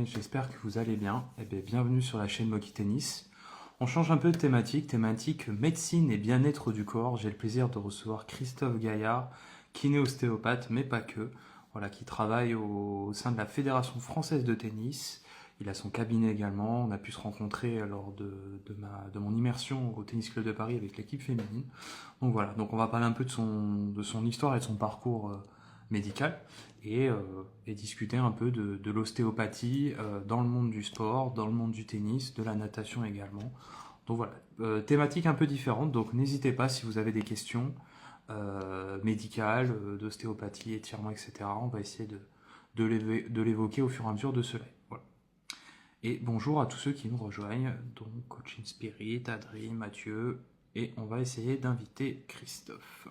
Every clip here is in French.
J'espère que vous allez bien. Eh bien, bienvenue sur la chaîne Moki Tennis. On change un peu de thématique médecine et bien-être du corps. J'ai le plaisir de recevoir Christophe Gaillard, kiné-ostéopathe, mais pas que, voilà, qui travaille au sein de la Fédération française de tennis. Il a son cabinet également. On a pu se rencontrer lors de mon immersion au Tennis Club de Paris avec l'équipe féminine. Donc voilà, donc on va parler un peu de son histoire et de son parcours médical et discuter un peu de l'ostéopathie dans le monde du sport, dans le monde du tennis, de la natation également. Donc voilà, thématique un peu différente, donc n'hésitez pas si vous avez des questions médicales, d'ostéopathie, étirement, etc. On va essayer de l'évoquer au fur et à mesure de ce live. Voilà. Et bonjour à tous ceux qui nous rejoignent, donc Coaching Spirit, Adrien, Mathieu, et on va essayer d'inviter Christophe.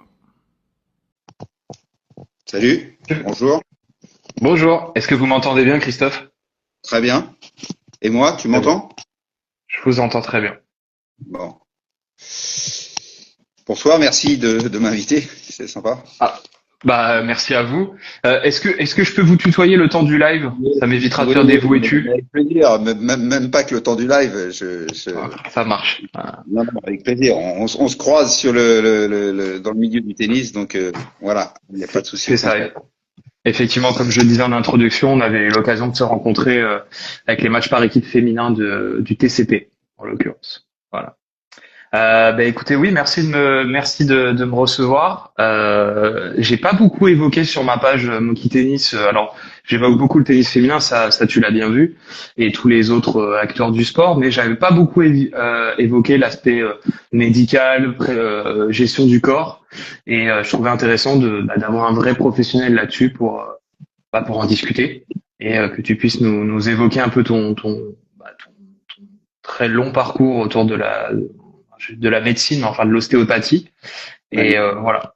Salut, bonjour. Bonjour, est-ce que vous m'entendez bien, Christophe? Très bien. Et moi, tu m'entends? Je vous entends très bien. Bon. Bonsoir, merci de m'inviter, c'est sympa. Merci à vous. Est-ce que je peux vous tutoyer le temps du live? Ça m'évitera de faire des vous et tu. Avec plaisir, même pas que le temps du live. Ça marche. Non, avec plaisir. On se croise sur dans le milieu du tennis, donc voilà, il n'y a pas de souci. C'est ça. Effectivement, comme je le disais en introduction, on avait eu l'occasion de se rencontrer avec les matchs par équipe féminin du TCP, en l'occurrence. Voilà. Écoutez, oui, merci de me recevoir. J'ai pas beaucoup évoqué sur ma page Moki Tennis. Alors, j'évoque beaucoup le tennis féminin, ça tu l'as bien vu, et tous les autres acteurs du sport, mais j'avais pas beaucoup évoqué l'aspect médical, gestion du corps, et je trouvais intéressant d'avoir un vrai professionnel là-dessus pour en discuter et que tu puisses nous évoquer un peu ton très long parcours autour de la médecine, enfin de l'ostéopathie. Et voilà.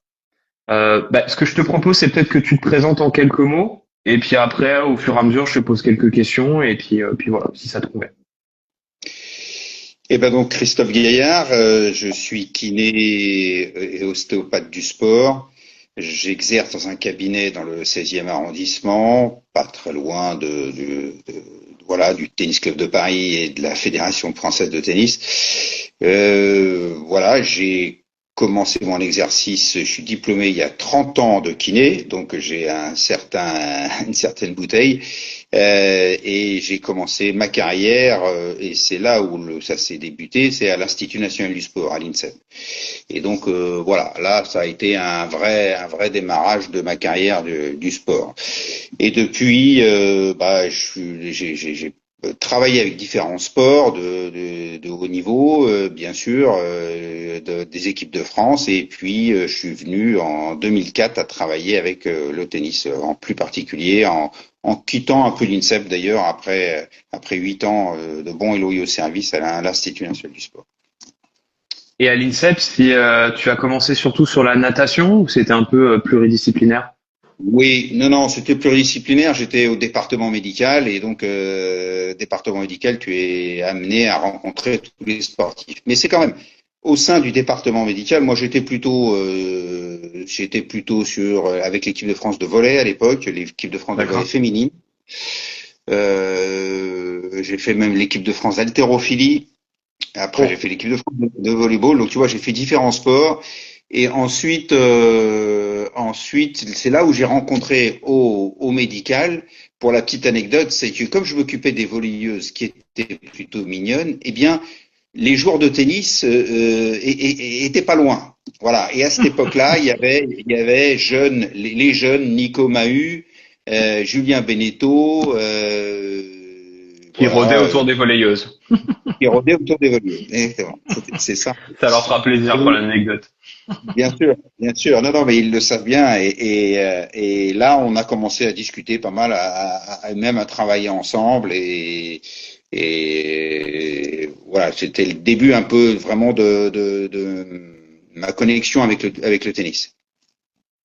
Ce que je te propose, c'est peut-être que tu te présentes en quelques mots, et puis après, au fur et à mesure, je te pose quelques questions, et puis voilà, si ça te convient. Et donc Christophe Gaillard, je suis kiné et ostéopathe du sport. J'exerce dans un cabinet dans le 16e arrondissement, pas très loin du Tennis Club de Paris et de la Fédération française de tennis. J'ai commencé mon exercice, je suis diplômé il y a 30 ans de kiné, donc j'ai une certaine bouteille, et j'ai commencé ma carrière, et c'est là où ça s'est débuté, c'est à l'Institut National du Sport, à l'INSEP. Et donc là, ça a été un vrai démarrage de ma carrière du sport. Et depuis, j'ai travaillé avec différents sports de haut niveau, bien sûr, des équipes de France, et puis je suis venu en 2004 à travailler avec le tennis, en plus particulier en quittant un peu l'INSEP d'ailleurs après 8 ans de bons et loyaux services à l'Institut national du sport. Et à l'INSEP, si tu as commencé surtout sur la natation, ou c'était un peu pluridisciplinaire? Oui, non, c'était pluridisciplinaire. J'étais au département médical, et donc département médical, tu es amené à rencontrer tous les sportifs. Mais c'est quand même au sein du département médical. Moi, j'étais plutôt sur avec l'équipe de France de volley à l'époque, l'équipe de France de volley féminine. J'ai fait même l'équipe de France d'haltérophilie. Après, j'ai fait l'équipe de France de volleyball. Donc, tu vois, j'ai fait différents sports. Et ensuite, c'est là où j'ai rencontré au médical. Pour la petite anecdote, c'est que comme je m'occupais des volleyeuses qui étaient plutôt mignonnes, eh bien, les joueurs de tennis étaient pas loin. Voilà. Et à cette époque-là, il y avait les jeunes Nico Mahut, Julien Beneteau, qui rôdaient autour des volleyeuses. Qui rôdaient autour des volleyeuses. Exactement. C'est ça. Ça leur fera plaisir pour l'anecdote. Bien sûr. Non, mais ils le savent bien. Et là, on a commencé à discuter pas mal, même à travailler ensemble. Et voilà, c'était le début un peu vraiment de ma connexion avec le tennis.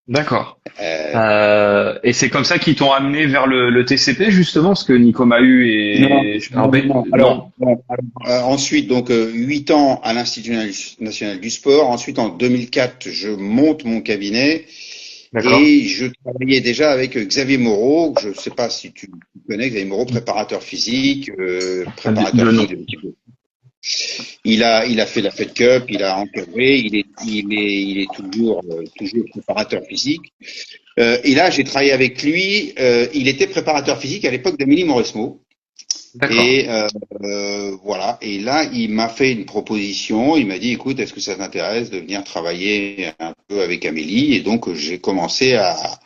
D'accord. Et c'est comme ça qu'ils t'ont amené vers le TCP, justement, parce que Nico Mahut et... Non. Alors, ensuite, donc 8 ans à l'Institut national du sport. Ensuite, en 2004, je monte mon cabinet. D'accord. Et je travaillais déjà avec Xavier Moreau, je ne sais pas si tu connais, Xavier Moreau, préparateur physique, De préparateur nom. physique de l'équipe. Il a fait la Fed Cup, il a encadré, il est toujours préparateur physique. Et là, j'ai travaillé avec lui. Il était préparateur physique à l'époque d'Amélie Mauresmo. D'accord. Et voilà. Et là, il m'a fait une proposition. Il m'a dit, écoute, est-ce que ça t'intéresse de venir travailler un peu avec Amélie? Et donc, j'ai commencé à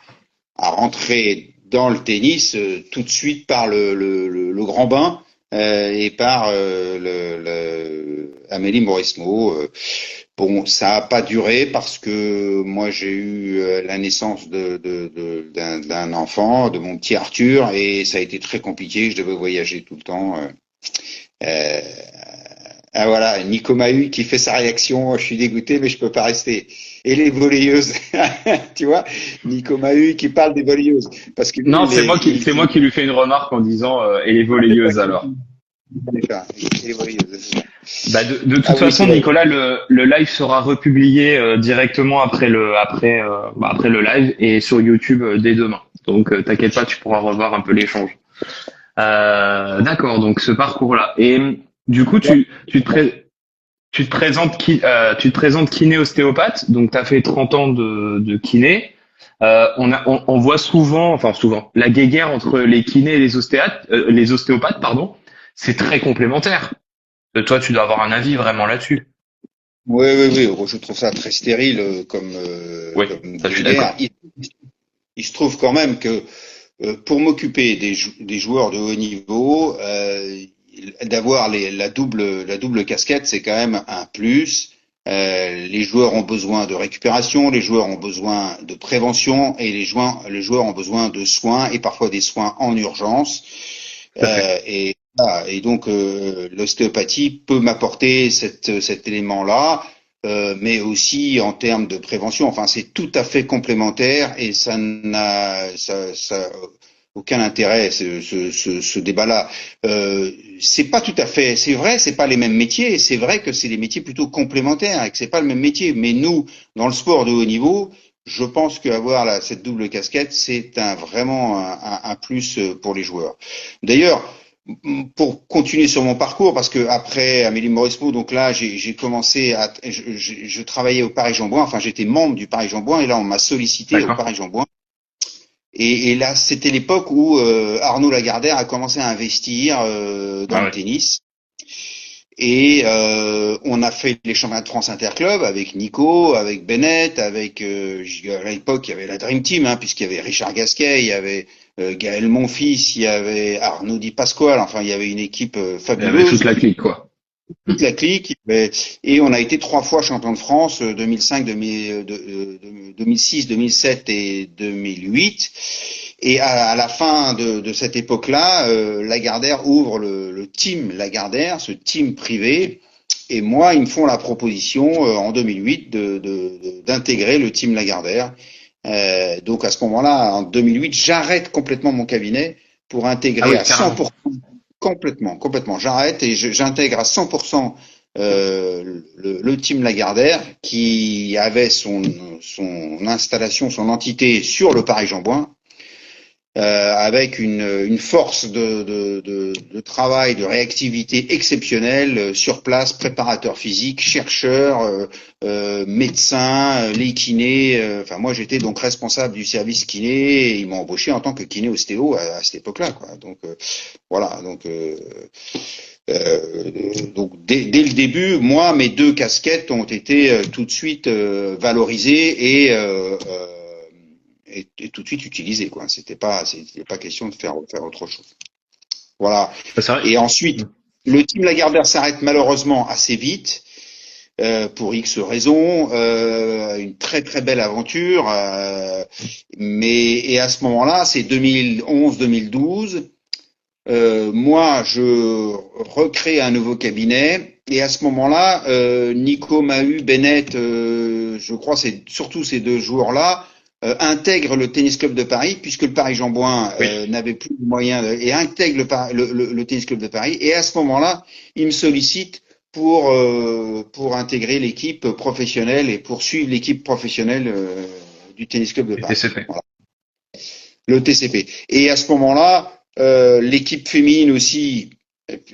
rentrer dans le tennis tout de suite par le grand bain et par Amélie Mauresmo. Bon, ça a pas duré parce que moi j'ai eu la naissance d'un enfant, de mon petit Arthur, et ça a été très compliqué. Je devais voyager tout le temps. Euh, ah voilà, Nico Mahut qui fait sa réaction. Je suis dégoûté, mais je peux pas rester. Et les volleyeuses, tu vois, Nico Mahut qui parle des volleyeuses, parce que lui, Non, c'est moi qui lui fais une remarque en disant et les voleuses alors. les volleyeuses. Bah de Ah toute oui, c'est façon, vrai. Nicolas, le live sera republié directement après le live et sur YouTube dès demain. Donc t'inquiète pas, tu pourras revoir un peu l'échange. D'accord, donc ce parcours-là. Et du coup, tu te présentes kiné ostéopathe. Donc tu as fait 30 ans de kiné. On voit souvent, la guéguerre entre les kinés et les ostéopathes, pardon. C'est très complémentaire. Toi, tu dois avoir un avis vraiment là-dessus. Oui, oui, oui. Je trouve ça très stérile Oui, comme ça, je suis guéguerre. d'accord. Il se trouve quand même que pour m'occuper des joueurs de haut niveau, d'avoir la double casquette, c'est quand même un plus. Les joueurs ont besoin de récupération, les joueurs ont besoin de prévention et les joueurs ont besoin de soins et parfois des soins en urgence. Tout à fait. Et donc l'ostéopathie peut m'apporter cet élément-là, mais aussi en termes de prévention. Enfin, c'est tout à fait complémentaire et ça aucun intérêt ce débat-là. C'est pas tout à fait, c'est vrai, c'est pas les mêmes métiers. C'est vrai que c'est des métiers plutôt complémentaires et que c'est pas le même métier. Mais nous, dans le sport de haut niveau, je pense qu'avoir cette double casquette, c'est vraiment un plus pour les joueurs. D'ailleurs, pour continuer sur mon parcours, parce que après Amélie Mauresmo, donc là, j'ai commencé je travaillais au Paris-Jean-Bouin, enfin, j'étais membre du Paris-Jean-Bouin, et là, on m'a sollicité au D'accord. Paris-Jean-Bouin. Et là, c'était l'époque où Arnaud Lagardère a commencé à investir dans Ah le ouais. tennis. Et on a fait les championnats de France Interclub avec Nico, avec Bennett, avec à l'époque il y avait la Dream Team, hein, puisqu'il y avait Richard Gasquet, il y avait Gaël Monfils, il y avait Arnaud Di Pasquale, enfin il y avait une équipe Il y avait toute fabuleuse, la clique, quoi. toute la clique. Et on a été 3 fois champion de France, 2005, 2006, 2007 et 2008. Et à la fin de cette époque-là, Lagardère ouvre le team Lagardère, ce team privé. Et moi, ils me font la proposition en 2008 d'intégrer le team Lagardère. Donc à ce moment-là, en 2008, j'arrête complètement mon cabinet pour Ah intégrer oui, à carrément. 100%, complètement. J'arrête et j'intègre à 100% le team Lagardère qui avait son installation, son entité sur le Paris-Jean-Bouin avec une force de travail, de réactivité exceptionnelle sur place, préparateur physique, chercheur, médecin, les kinés. Enfin, moi, j'étais donc responsable du service kiné et ils m'ont embauché en tant que kiné ostéo à cette époque-là, quoi. Donc voilà. Donc dès le début, moi, mes 2 casquettes ont été tout de suite valorisées et tout de suite utilisées, quoi. C'était pas question de faire autre chose. Voilà. C'est vrai. Et ensuite, le team Lagardère s'arrête malheureusement assez vite pour X raisons. Une très très belle aventure, et à ce moment-là, c'est 2011-2012. Moi, je recrée un nouveau cabinet et à ce moment-là, Nico Mahut, Bennett, je crois c'est surtout ces 2 joueurs-là, intègrent le Tennis Club de Paris puisque le Paris-Jean-Bouin Oui. n'avait plus de moyens et intègre le Tennis Club de Paris. Et à ce moment-là, ils me sollicitent pour intégrer l'équipe professionnelle et poursuivre l'équipe professionnelle du Tennis Club de Et Paris. TCP. Voilà. Le TCP. Et à ce moment-là, L'équipe féminine aussi,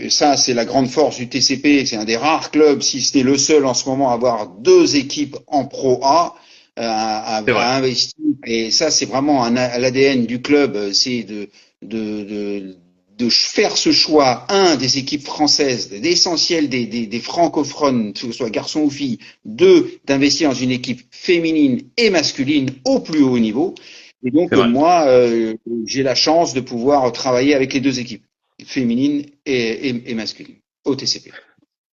ça c'est la grande force du TCP, c'est un des rares clubs, si ce n'est le seul en ce moment, à avoir deux équipes en Pro A, C'est vrai. à investir. Et ça c'est vraiment l'ADN du club, c'est de, de, de faire ce choix, des équipes françaises, d'essentiel des francophones, que ce soit garçons ou filles, deux, d'investir dans une équipe féminine et masculine au plus haut niveau. Et donc, C'est vrai. moi, j'ai la chance de pouvoir travailler avec les deux équipes, féminine et masculine, au TCP.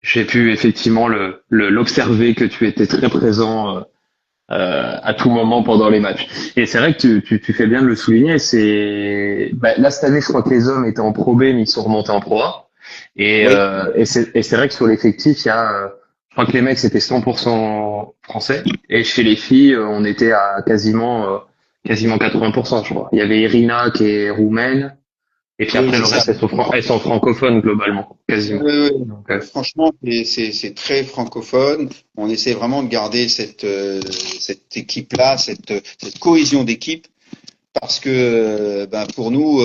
J'ai pu effectivement l'observer que tu étais très présent à tout moment pendant les matchs. Et c'est vrai que tu fais bien de le souligner. Là cette année, je crois que les hommes étaient en Pro B, mais ils sont remontés en Pro A. Oui, Et c'est vrai que sur l'effectif, je crois que les mecs c'était 100% français, et chez les filles, on était à quasiment 80%, je crois. Il y avait Irina qui est roumaine, et puis oui, après c'est le ça. reste elles sont francophones globalement, quasiment. Donc, Franchement, c'est très francophone. On essaie vraiment de garder cette équipe-là, cette cohésion d'équipe, parce que pour nous,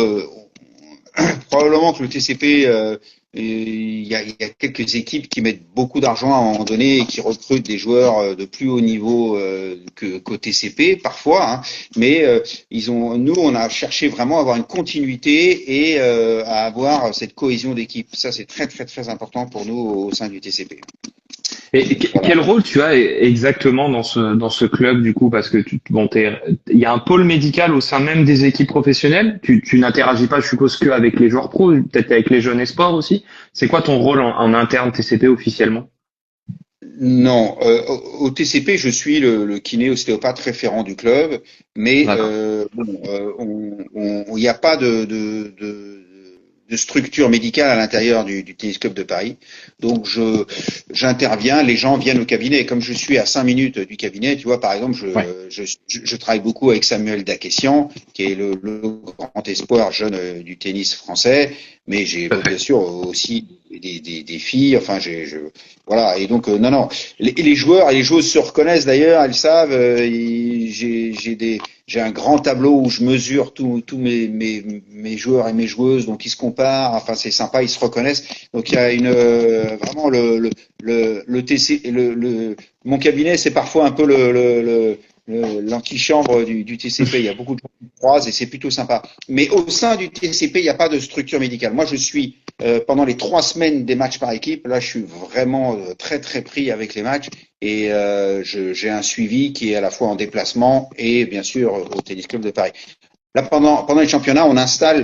probablement que le TCP, il y a quelques équipes qui mettent beaucoup d'argent à un moment donné et qui recrutent des joueurs de plus haut niveau qu'au TCP parfois, hein. Mais nous, on a cherché vraiment à avoir une continuité et à avoir cette cohésion d'équipe. Ça, c'est très très très important pour nous au sein du TCP. et Voilà. quel rôle tu as exactement dans ce club du coup? Parce que il y a un pôle médical au sein même des équipes professionnelles. Tu n'interagis pas, je suppose, que avec les joueurs pros, peut-être avec les jeunes espoirs aussi. C'est quoi ton rôle en interne TCP officiellement? Non, au TCP, je suis le kiné ostéopathe référent du club, mais D'accord. il n'y a pas de structure médicale à l'intérieur du Tennis Club de Paris. Donc j'interviens, les gens viennent au cabinet. Comme je suis à 5 minutes du cabinet, tu vois, par exemple, Ouais, je travaille beaucoup avec Samuel Dakessian, qui est le grand espoir jeune du tennis français, mais j'ai tout à bien fait. sûr aussi des filles. Enfin, voilà. Et donc non, non, les joueurs et les joueuses se reconnaissent d'ailleurs, elles savent. J'ai un grand tableau où je mesure tous mes joueurs et mes joueuses, donc ils se comparent. Enfin, c'est sympa, ils se reconnaissent. Donc il y a vraiment le TC, mon cabinet, c'est parfois un peu l'antichambre du TCP. Il y a beaucoup de gens qui croisent et c'est plutôt sympa. Mais au sein du TCP, il n'y a pas de structure médicale. Moi, je suis pendant les 3 semaines des matchs par équipe. Là, je suis vraiment très très pris avec les matchs et j'ai un suivi qui est à la fois en déplacement et bien sûr au Tennis Club de Paris. Là, pendant les championnats, on installe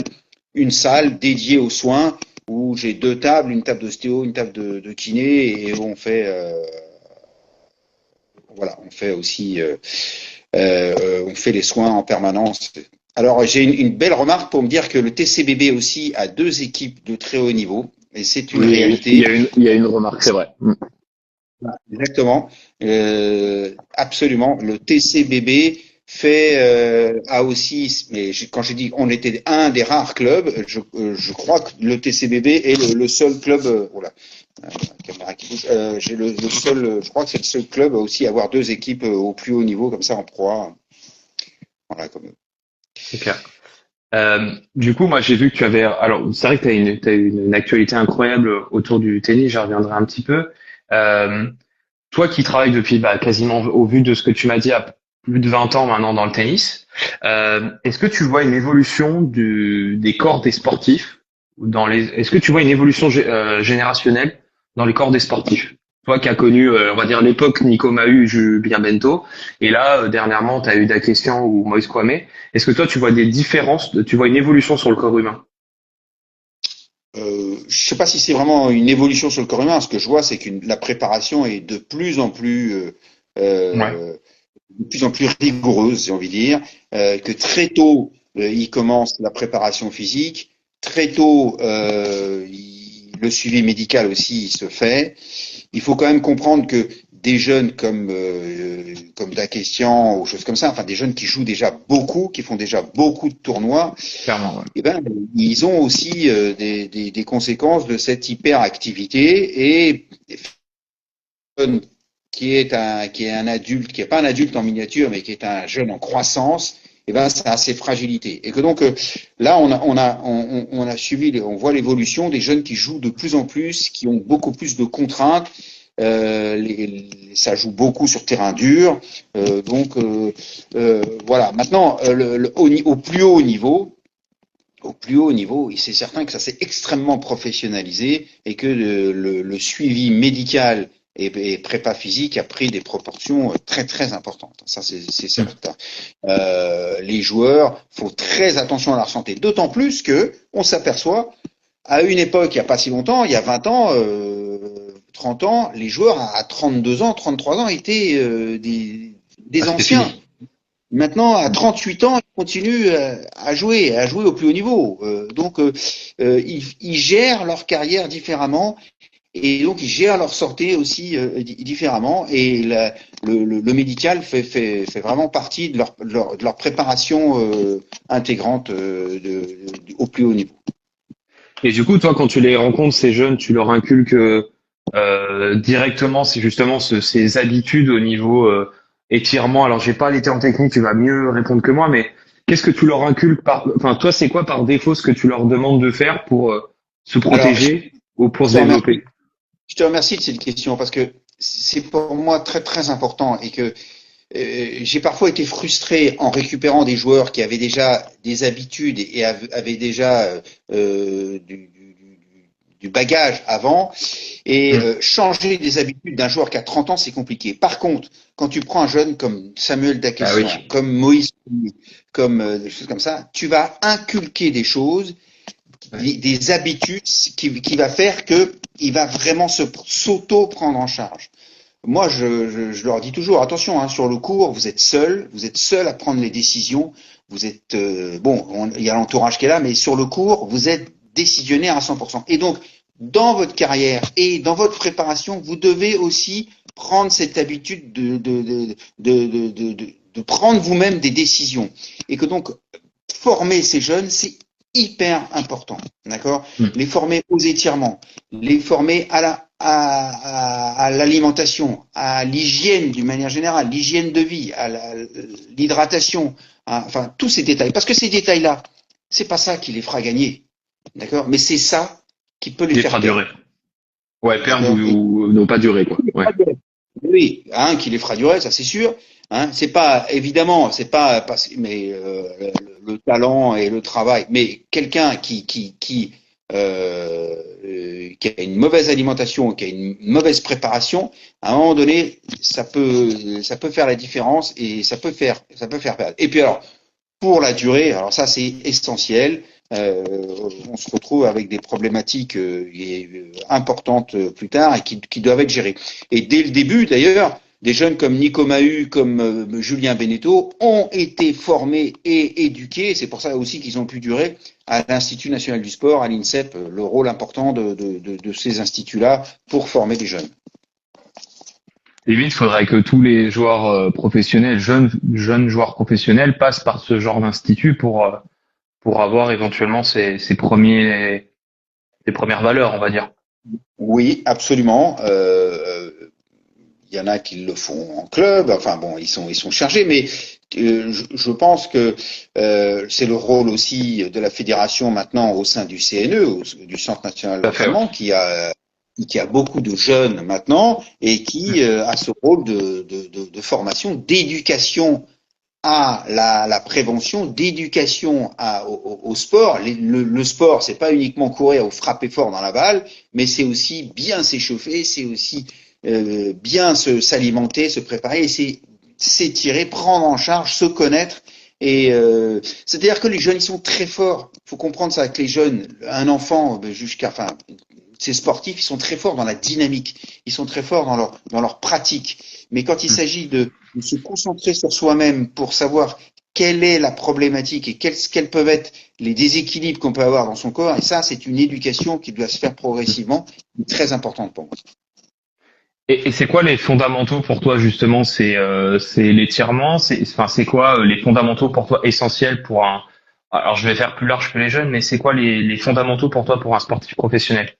une salle dédiée aux soins où j'ai deux tables, une table d'ostéo, une table de kiné, et où on fait aussi, on fait les soins en permanence. Alors, j'ai une belle remarque pour me dire que le TCBB aussi a deux équipes de très haut niveau, et c'est une Oui, réalité. il y a une remarque, c'est vrai. Exactement, absolument. Le TCBB a aussi, mais quand j'ai dit on était un des rares clubs, je crois que le TCBB est le seul club. Caméra qui bouge. J'ai le seul, je crois que c'est le seul club aussi à avoir deux équipes au plus haut niveau comme ça en Pro A. Voilà, C'est clair. Du coup, moi, j'ai vu que tu avais. Alors, c'est vrai que t'as une actualité incroyable autour du tennis. J'y reviendrai un petit peu. Euh, Toi qui travailles depuis quasiment, au vu de ce que tu m'as dit, à plus de 20 ans maintenant dans le tennis, est-ce que tu vois une évolution des corps des sportifs est-ce que tu vois une évolution générationnelle dans les corps des sportifs? Toi qui as connu, on va dire, l'époque Nico Mahut, Julien Bento, et là, dernièrement, tu as eu Dakessian ou Moïse Kwame. Est-ce que toi, tu vois des différences, tu vois une évolution sur le corps humain? je sais pas si c'est vraiment une évolution sur le corps humain. Ce que je vois, c'est que la préparation est Ouais, de plus en plus rigoureuse, j'ai envie de dire, que très tôt, il commence la préparation physique, très tôt, le suivi médical aussi il se fait. Il faut quand même comprendre que des jeunes comme Dakestian ou choses comme ça, enfin des jeunes qui jouent déjà beaucoup, qui font déjà beaucoup de tournois, clairement, ouais. eh ben, ils ont aussi des conséquences de cette hyperactivité et qui est un adulte, qui n'est pas un adulte en miniature, mais qui est un jeune en croissance, eh ben, ça a ses fragilités. Et que donc là, on a suivi, on voit l'évolution des jeunes qui jouent de plus en plus, qui ont beaucoup plus de contraintes. Ça joue beaucoup sur terrain dur. Voilà. Maintenant, au plus haut niveau. Au plus haut niveau, c'est certain que ça s'est extrêmement professionnalisé et que le suivi médical et prépa physique a pris des proportions très très importantes. Ça c'est certain. Les joueurs font très attention à leur santé, d'autant plus que on s'aperçoit à une époque, il n'y a pas si longtemps, il y a 20 ans, 30 ans, les joueurs à 32 ans, 33 ans étaient des anciens. Fini. Maintenant, à 38 ans, ils continuent à jouer au plus haut niveau. Ils gèrent leur carrière différemment et donc ils gèrent leur santé aussi différemment. Et le médical fait vraiment partie de leur préparation intégrante au plus haut niveau. Et du coup, toi, quand tu les rencontres, ces jeunes, tu leur inculques directement, c'est justement ces habitudes au niveau étirement. Alors, j'ai pas les termes techniques, tu vas mieux répondre que moi, mais qu'est-ce que tu leur inculques enfin, toi, c'est quoi par défaut ce que tu leur demandes de faire pour se protéger ou pour se développer? Je te remercie de cette question parce que c'est pour moi très très important et que j'ai parfois été frustré en récupérant des joueurs qui avaient déjà des habitudes et avaient déjà du bagage avant. Et changer des habitudes d'un joueur qui a 30 ans, c'est compliqué. Par contre, quand tu prends un jeune comme Samuel Dakessan, comme Moïse, comme des choses comme ça, tu vas inculquer des choses, des habitudes qui va faire que il va vraiment s'auto-prendre en charge. Moi, je leur dis toujours, attention, sur le court, vous êtes seul à prendre les décisions. Vous êtes il y a l'entourage qui est là, mais sur le court, vous êtes décisionnaire à 100%. Et donc, dans votre carrière et dans votre préparation, vous devez aussi prendre cette habitude de prendre vous-même des décisions. Et que donc, former ces jeunes, c'est hyper important, d'accord ? Les former aux étirements, les former à l'alimentation, à l'hygiène d'une manière générale, l'hygiène de vie, à l'hydratation, enfin tous ces détails. Parce que ces détails-là, c'est pas ça qui les fera gagner, d'accord ? Mais c'est ça qui peut les faire durer. Ouais, perdre ou ne pas durer, quoi. Ouais. Oui, qui les fera durer, ça c'est sûr. C'est pas évidemment, mais le talent et le travail. Mais quelqu'un qui a une mauvaise alimentation, qui a une mauvaise préparation, à un moment donné, ça peut faire la différence et ça peut faire perdre. Et puis alors, pour la durée, alors ça c'est essentiel. On se retrouve avec des problématiques importantes plus tard et qui doivent être gérées. Et dès le début, d'ailleurs, des jeunes comme Nico Mahut, comme Julien Beneteau ont été formés et éduqués. C'est pour ça aussi qu'ils ont pu durer à l'Institut national du sport, à l'INSEP, le rôle important de ces instituts-là pour former des jeunes. Limite, il faudrait que tous les joueurs professionnels, jeunes joueurs professionnels, passent par ce genre d'institut pour avoir éventuellement ces premières valeurs, on va dire. Oui, absolument. Il y en a qui le font en club. Enfin bon, ils sont chargés, mais je pense que c'est le rôle aussi de la fédération maintenant au sein du CNE, du Centre national d'entraînement, qui a beaucoup de jeunes maintenant et qui a ce rôle de formation, d'éducation à la prévention, d'éducation au sport. Le sport, c'est pas uniquement courir ou frapper fort dans la balle, mais c'est aussi bien s'échauffer, c'est aussi bien s'alimenter, se préparer, et c'est s'étirer, prendre en charge, se connaître. Et c'est-à-dire que les jeunes, ils sont très forts. Il faut comprendre ça, que les jeunes, un enfant ces sportifs, ils sont très forts dans la dynamique, ils sont très forts dans leur pratique. Mais quand il s'agit de se concentrer sur soi-même pour savoir quelle est la problématique et quels peuvent être les déséquilibres qu'on peut avoir dans son corps, et ça, c'est une éducation qui doit se faire progressivement, très importante pour moi. Et c'est quoi les fondamentaux pour toi, justement? C'est l'étirement, c'est quoi les fondamentaux pour toi essentiels pour alors je vais faire plus large que les jeunes, mais c'est quoi les fondamentaux pour toi pour un sportif professionnel?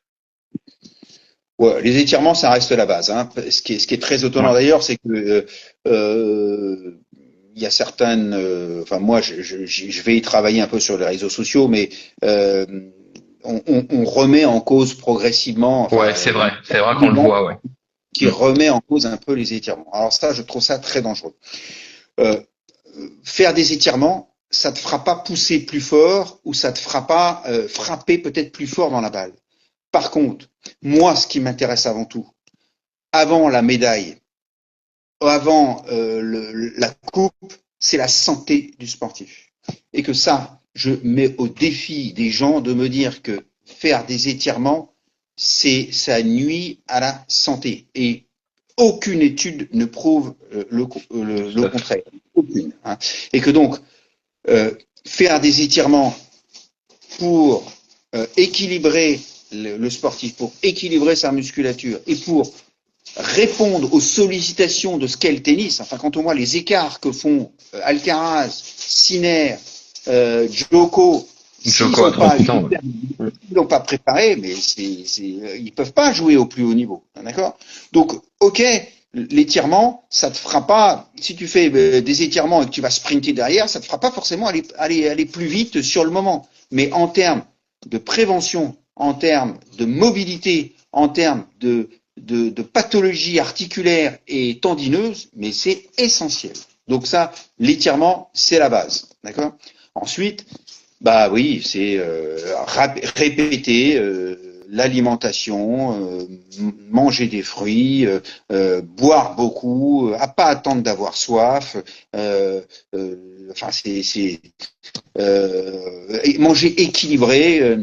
Ouais, les étirements, ça reste la base. Ce qui est très étonnant d'ailleurs, c'est que il y a certaines, enfin moi, je vais y travailler un peu sur les réseaux sociaux, mais on remet en cause progressivement, Ouais, enfin, c'est vrai qu'on le voit, ouais. qui Mm. remet en cause un peu les étirements. Alors ça, je trouve ça très dangereux. Euh, Faire des étirements, ça te fera pas pousser plus fort ou ça te fera pas frapper peut-être plus fort dans la balle. Par contre, moi, ce qui m'intéresse avant tout, avant la médaille, avant la coupe, c'est la santé du sportif. Et que ça, je mets au défi des gens de me dire que faire des étirements, ça nuit à la santé. Et aucune étude ne prouve Tout le à fait. contraire. Aucune. Hein. Et que donc, faire des étirements pour équilibrer le sportif, pour équilibrer sa musculature et pour répondre aux sollicitations de ce qu'est le tennis. Enfin, quand on voit les écarts que font Alcaraz, Sinner, Djoko, s'ils Joko à n'ont pas, 38 ans. Ouais. Mm. ils n'ont pas préparé, mais ils peuvent pas jouer au plus haut niveau, d'accord. Donc, ok, l'étirement, ça te fera pas. Si tu fais des étirements et que tu vas sprinter derrière, ça te fera pas forcément aller plus vite sur le moment. Mais en termes de prévention, en termes de mobilité, en termes de pathologies articulaires et tendineuses, mais c'est essentiel. Donc ça, l'étirement, c'est la base, d'accord. Ensuite, bah oui, c'est répéter l'alimentation, manger des fruits, boire beaucoup, à pas attendre d'avoir soif. Enfin, manger équilibré.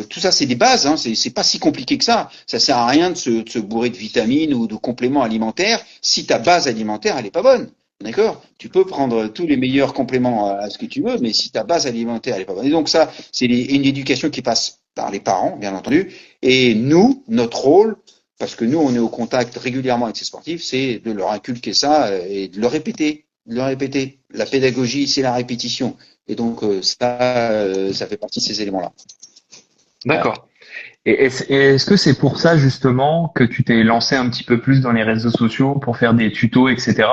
Tout ça, c'est des bases. Hein, c'est pas si compliqué que ça. Ça sert à rien de se bourrer de vitamines ou de compléments alimentaires si ta base alimentaire elle est pas bonne. D'accord. Tu peux prendre tous les meilleurs compléments à ce que tu veux, mais si ta base alimentaire elle est pas bonne. Et donc ça, c'est une éducation qui passe par les parents, bien entendu. Et nous, notre rôle, parce que nous, on est au contact régulièrement avec ces sportifs, c'est de leur inculquer ça et de le répéter, de le répéter. La pédagogie, c'est la répétition. Et donc ça fait partie de ces éléments-là. Voilà. D'accord. Et est-ce que c'est pour ça justement que tu t'es lancé un petit peu plus dans les réseaux sociaux pour faire des tutos, etc.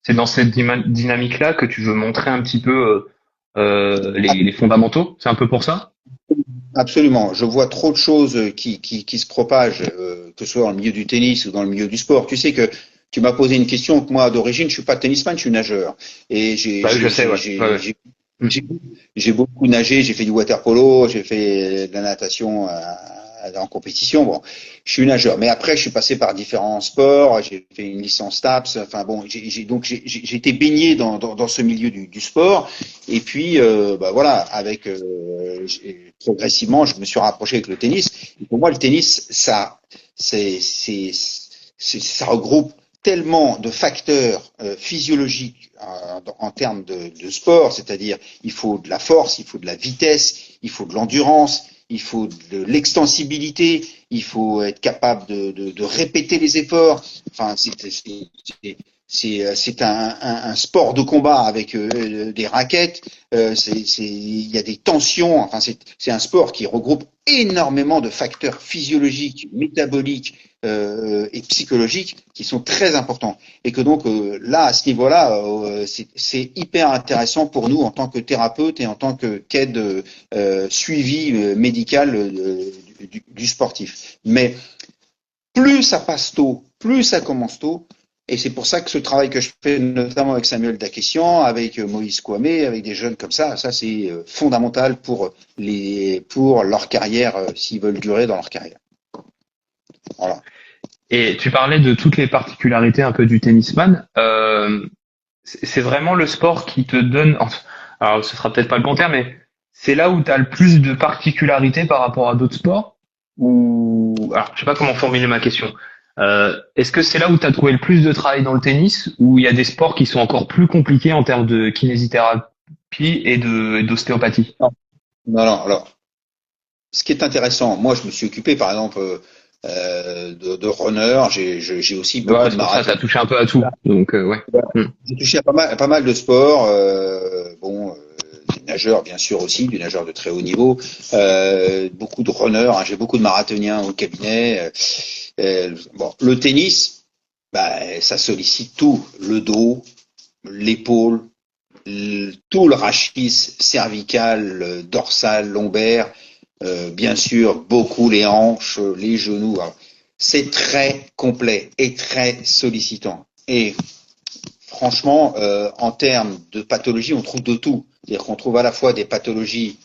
C'est dans cette dynamique-là que tu veux montrer un petit peu les fondamentaux? C'est un peu pour ça? Absolument. Je vois trop de choses qui se propagent, que ce soit dans le milieu du tennis ou dans le milieu du sport. Tu sais que tu m'as posé une question que moi, d'origine, je suis pas tennisman, je suis nageur. Et Bah oui, je sais, ouais. Ouais, ouais. Mm. j'ai- j'ai beaucoup nagé, j'ai fait du water polo, j'ai fait de la natation en compétition. Bon, je suis nageur. Mais après, je suis passé par différents sports. J'ai fait une licence TAPS. Enfin bon, j'ai été baigné dans ce milieu du sport. Et puis, bah voilà, avec progressivement, je me suis rapproché avec le tennis. Et pour moi, le tennis, ça regroupe tellement de facteurs physiologiques en termes de sport, c'est-à-dire il faut de la force, il faut de la vitesse, il faut de l'endurance, il faut de l'extensibilité, il faut être capable de répéter les efforts. Enfin, c'est un sport de combat avec des raquettes. Il y a des tensions. Enfin, c'est un sport qui regroupe énormément de facteurs physiologiques, métaboliques et psychologiques qui sont très importants. Et que donc là, à ce niveau-là, c'est hyper intéressant pour nous en tant que thérapeute et en tant qu'aide suivi médical du sportif. Mais plus ça passe tôt, plus ça commence tôt. Et c'est pour ça que ce travail que je fais, notamment avec Samuel Dakessian, avec Moïse Kouamé, avec des jeunes comme ça c'est fondamental pour leur carrière, s'ils veulent durer dans leur carrière. Voilà. Et tu parlais de toutes les particularités un peu du tennisman. C'est vraiment le sport qui te donne, enfin, alors ce sera peut-être pas le bon terme, mais c'est là où tu as le plus de particularités par rapport à d'autres sports? Ou alors je sais pas comment formuler ma question. Est-ce que c'est là où tu as trouvé le plus de travail dans le tennis, ou il y a des sports qui sont encore plus compliqués en termes de kinésithérapie et de d'ostéopathie? Non, non, alors, ce qui est intéressant, moi, je me suis occupé, par exemple, de runner. J'ai aussi beaucoup Ouais, de c'est pour ça, tu as marathons. touché un peu à tout. Donc ouais. Hmm. J'ai touché à pas mal de sports. Des nageurs, bien sûr aussi, du nageur de très haut niveau. Beaucoup de runners. Hein, j'ai beaucoup de marathoniens au cabinet. Bon, le tennis, bah, ça sollicite tout. Le dos, l'épaule, tout le rachis cervical, dorsal, lombaire, bien sûr, beaucoup les hanches, les genoux. Alors, c'est très complet et très sollicitant. Et franchement, en termes de pathologie, on trouve de tout. C'est-à-dire qu'on trouve à la fois des pathologies,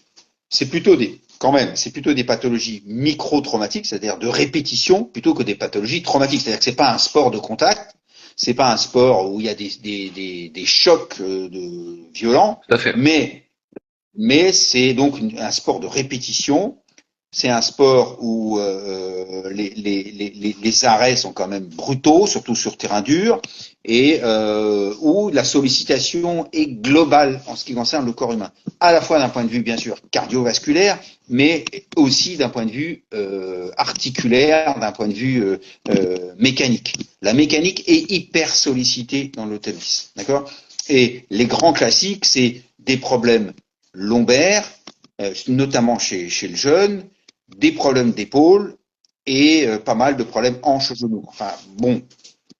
c'est plutôt des pathologies micro-traumatiques, c'est-à-dire de répétition, plutôt que des pathologies traumatiques. C'est-à-dire que c'est pas un sport de contact, c'est pas un sport où il y a des chocs violents, Tout à fait. mais c'est donc un sport de répétition. C'est un sport où les arrêts sont quand même brutaux, surtout sur terrain dur, et où la sollicitation est globale en ce qui concerne le corps humain, à la fois d'un point de vue bien sûr cardiovasculaire, mais aussi d'un point de vue articulaire, d'un point de vue mécanique. La mécanique est hyper sollicitée dans le tennis, d'accord? Et les grands classiques, c'est des problèmes lombaires, notamment chez le jeune, des problèmes d'épaule et pas mal de problèmes hanches-genoux. Enfin bon,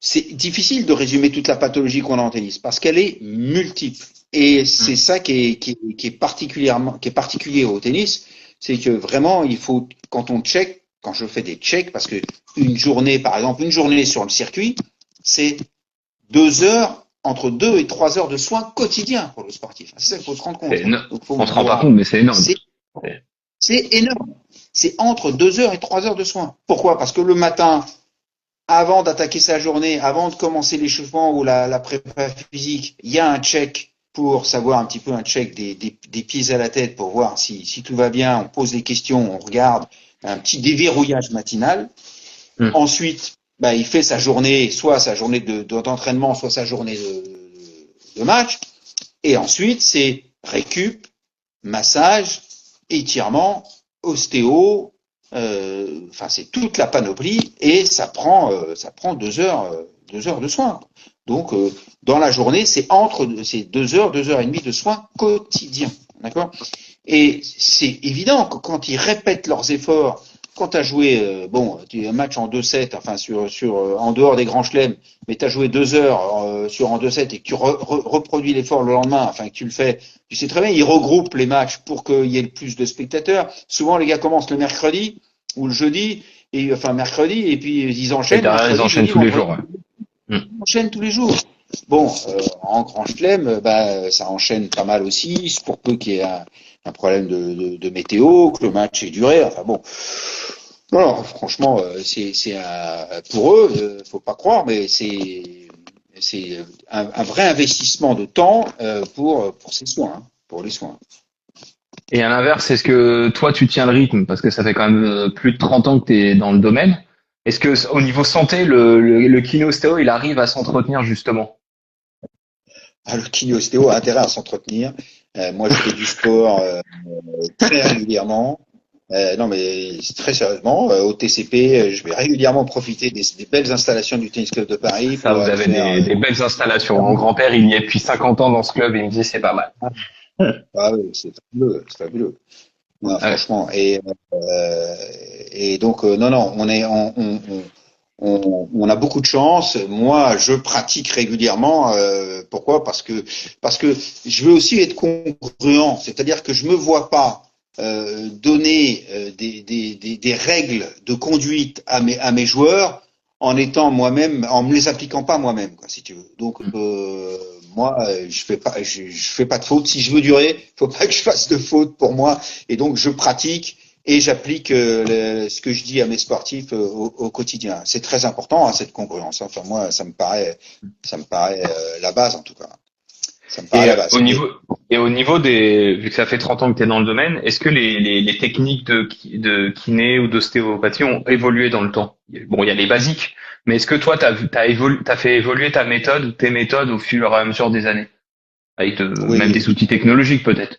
c'est difficile de résumer toute la pathologie qu'on a en tennis parce qu'elle est multiple. Et c'est ça qui est particulier au tennis, c'est que vraiment il faut, quand je fais des checks, parce que une journée sur le circuit, c'est 2 heures, entre 2 et 3 heures de soins quotidiens pour le sportif. C'est ça qu'il faut se rendre compte. Donc, on se rend pas compte, mais c'est énorme. C'est énorme. C'est entre 2 heures et 3 heures de soins. Pourquoi? Parce que le matin, avant d'attaquer sa journée, avant de commencer l'échauffement ou la prépa physique, il y a un check pour savoir un petit peu un check des pieds à la tête pour voir si tout va bien. On pose des questions, on regarde un petit déverrouillage matinal. Ensuite, il fait sa journée, soit sa journée d'entraînement, soit sa journée de match. Et ensuite, c'est récup, massage, étirement, ostéo, c'est toute la panoplie et ça prend 2 heures de soins. Donc dans la journée, c'est 2 heures, 2 heures et demie de soins quotidiens, d'accord? Et c'est évident que quand ils répètent leurs efforts, quand tu as joué un match en 2-7, enfin en dehors des grands chelems, mais tu as joué 2 heures en 2-7 et que tu reproduis l'effort le lendemain, enfin que tu le fais, tu sais très bien, ils regroupent les matchs pour qu'il y ait le plus de spectateurs. Souvent les gars commencent le mercredi ou le jeudi, mercredi, et puis ils enchaînent. Ils enchaînent tous les jours. Ouais. Ils enchaînent tous les jours. Bon, en grand chelem, ça enchaîne pas mal aussi, pour peu qu'il y ait un problème de météo, que le match ait duré. Enfin bon, non, franchement, c'est pour eux, faut pas croire, mais c'est un vrai investissement de temps pour ces soins, pour les soins. Et à l'inverse, est-ce que toi tu tiens le rythme parce que ça fait quand même plus de 30 ans que tu es dans le domaine? Est-ce que au niveau santé, le kiné-ostéo, il arrive à s'entretenir justement? Le kiné-ostéo a intérêt à s'entretenir. Moi, je fais du sport très régulièrement. Non, mais très sérieusement, au TCP, je vais régulièrement profiter des belles installations du Tennis Club de Paris. Ça, vous avez des belles installations. Mon grand-père, il y est depuis 50 ans dans ce club et il me dit c'est pas mal. Ah oui, c'est fabuleux, c'est fabuleux. Non, franchement. Et donc, non, on a beaucoup de chance. Moi, je pratique régulièrement. Pourquoi? Parce que je veux aussi être congruent. C'est-à-dire que je me vois pas donner des règles de conduite à mes joueurs en me les appliquant pas moi-même, quoi, si tu veux. Donc moi, je fais pas de faute. Si je veux durer, faut pas que je fasse de faute pour moi. Et donc je pratique et j'applique ce que je dis à mes sportifs au quotidien. C'est très important, cette congruence. Enfin moi, ça me paraît la base en tout cas. Ça me paraît la base. Au niveau vu que ça fait 30 ans que tu es dans le domaine, est-ce que les techniques de kiné ou d'ostéopathie ont évolué dans le temps? Bon, il y a les basiques, mais est-ce que toi, t'as fait évoluer ta méthode ou tes méthodes au fur et à mesure des années? Avec même des outils technologiques peut-être?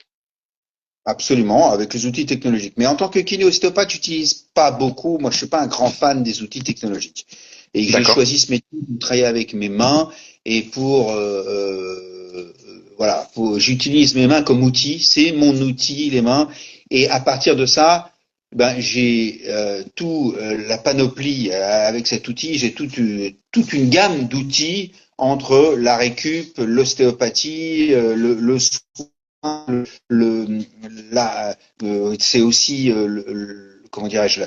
Absolument, avec les outils technologiques. Mais en tant que kiné-ostéopathe, j'utilise pas beaucoup. Moi, je suis pas un grand fan des outils technologiques. Et j'ai choisi ce métier de travailler avec mes mains et j'utilise mes mains comme outil. C'est mon outil, les mains. Et à partir de ça, Ben, j'ai tout la panoplie avec cet outil. J'ai toute une gamme d'outils entre la récup, l'ostéopathie, le soin, le la c'est aussi comment dirais-je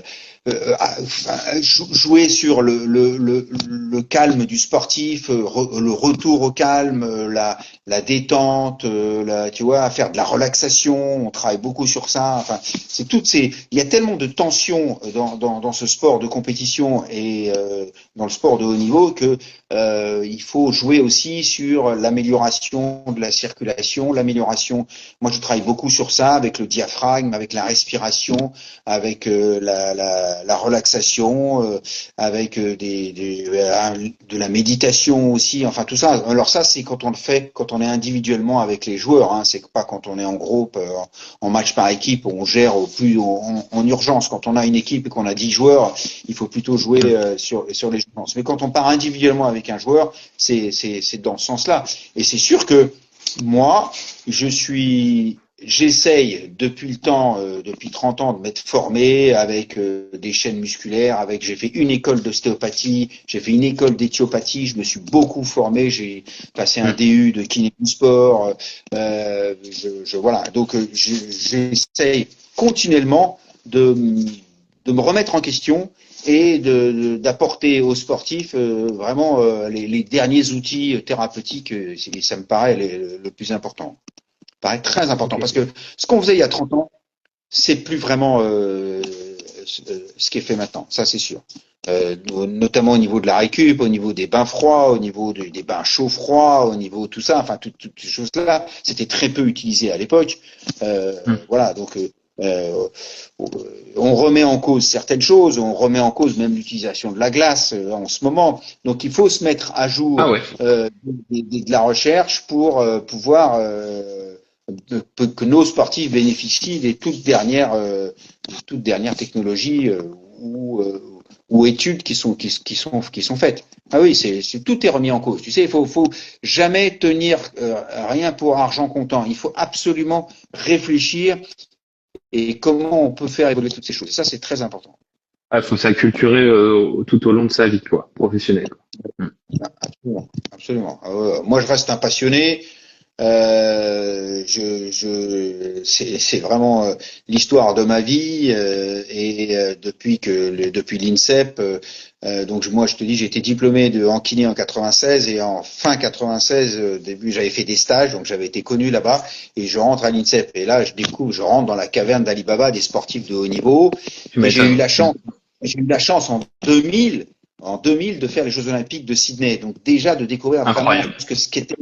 jouer sur le calme du sportif, le retour au calme, la détente, tu vois, à faire de la relaxation. On travaille beaucoup sur ça. Enfin, c'est toutes ces. Il y a tellement de tensions dans ce sport de compétition et dans le sport de haut niveau que il faut jouer aussi sur l'amélioration de la circulation, l'amélioration. Moi, je travaille beaucoup sur ça avec le diaphragme, avec la respiration, avec la relaxation, avec de la méditation aussi. Enfin, tout ça. Alors ça, c'est quand on le fait, quand on est individuellement avec les joueurs. Hein, c'est pas quand on est en groupe, en match par équipe, où on gère en urgence. Quand on a une équipe et qu'on a 10 joueurs, il faut plutôt jouer sur les urgences. Mais quand on part individuellement avec un joueur, c'est dans ce sens-là. Et c'est sûr que moi, j'essaye depuis le temps, depuis 30 ans, de m'être formé avec des chaînes musculaires. J'ai fait une école d'ostéopathie, j'ai fait une école d'éthiopathie. Je me suis beaucoup formé. J'ai passé un DU de kiné du sport. Voilà. Donc j'essaye continuellement de me remettre en question et d'apporter aux sportifs vraiment les derniers outils thérapeutiques. Ça me paraît le plus important. Paraît très important parce que ce qu'on faisait il y a 30 ans, c'est plus vraiment ce qui est fait maintenant, ça c'est sûr. Notamment au niveau de la récup, au niveau des bains froids, au niveau des bains chauds-froids, au niveau de tout ça, enfin toutes ces choses-là, c'était très peu utilisé à l'époque. Voilà, donc on remet en cause certaines choses, on remet en cause même l'utilisation de la glace en ce moment. Donc il faut se mettre à jour de la recherche pour pouvoir que nos sportifs bénéficient des toutes dernières technologies ou études qui sont faites. Ah oui, tout est remis en cause. Tu sais, il faut jamais tenir rien pour argent comptant. Il faut absolument réfléchir et comment on peut faire évoluer toutes ces choses. Et ça, c'est très important. Il faut s'acculturer tout au long de sa vie, quoi, professionnelle. Absolument, absolument. Moi, je reste un passionné. C'est vraiment l'histoire de ma vie depuis l'INSEP. Donc moi, je te dis, j'ai été diplômé en kiné en 96 et en fin 96, début, j'avais fait des stages, donc j'avais été connu là-bas et je rentre à l'INSEP et là, je rentre dans la caverne d'Ali Baba des sportifs de haut niveau. J'ai eu la chance en 2000 de faire les Jeux Olympiques de Sydney. Donc déjà de découvrir vraiment ce qu'était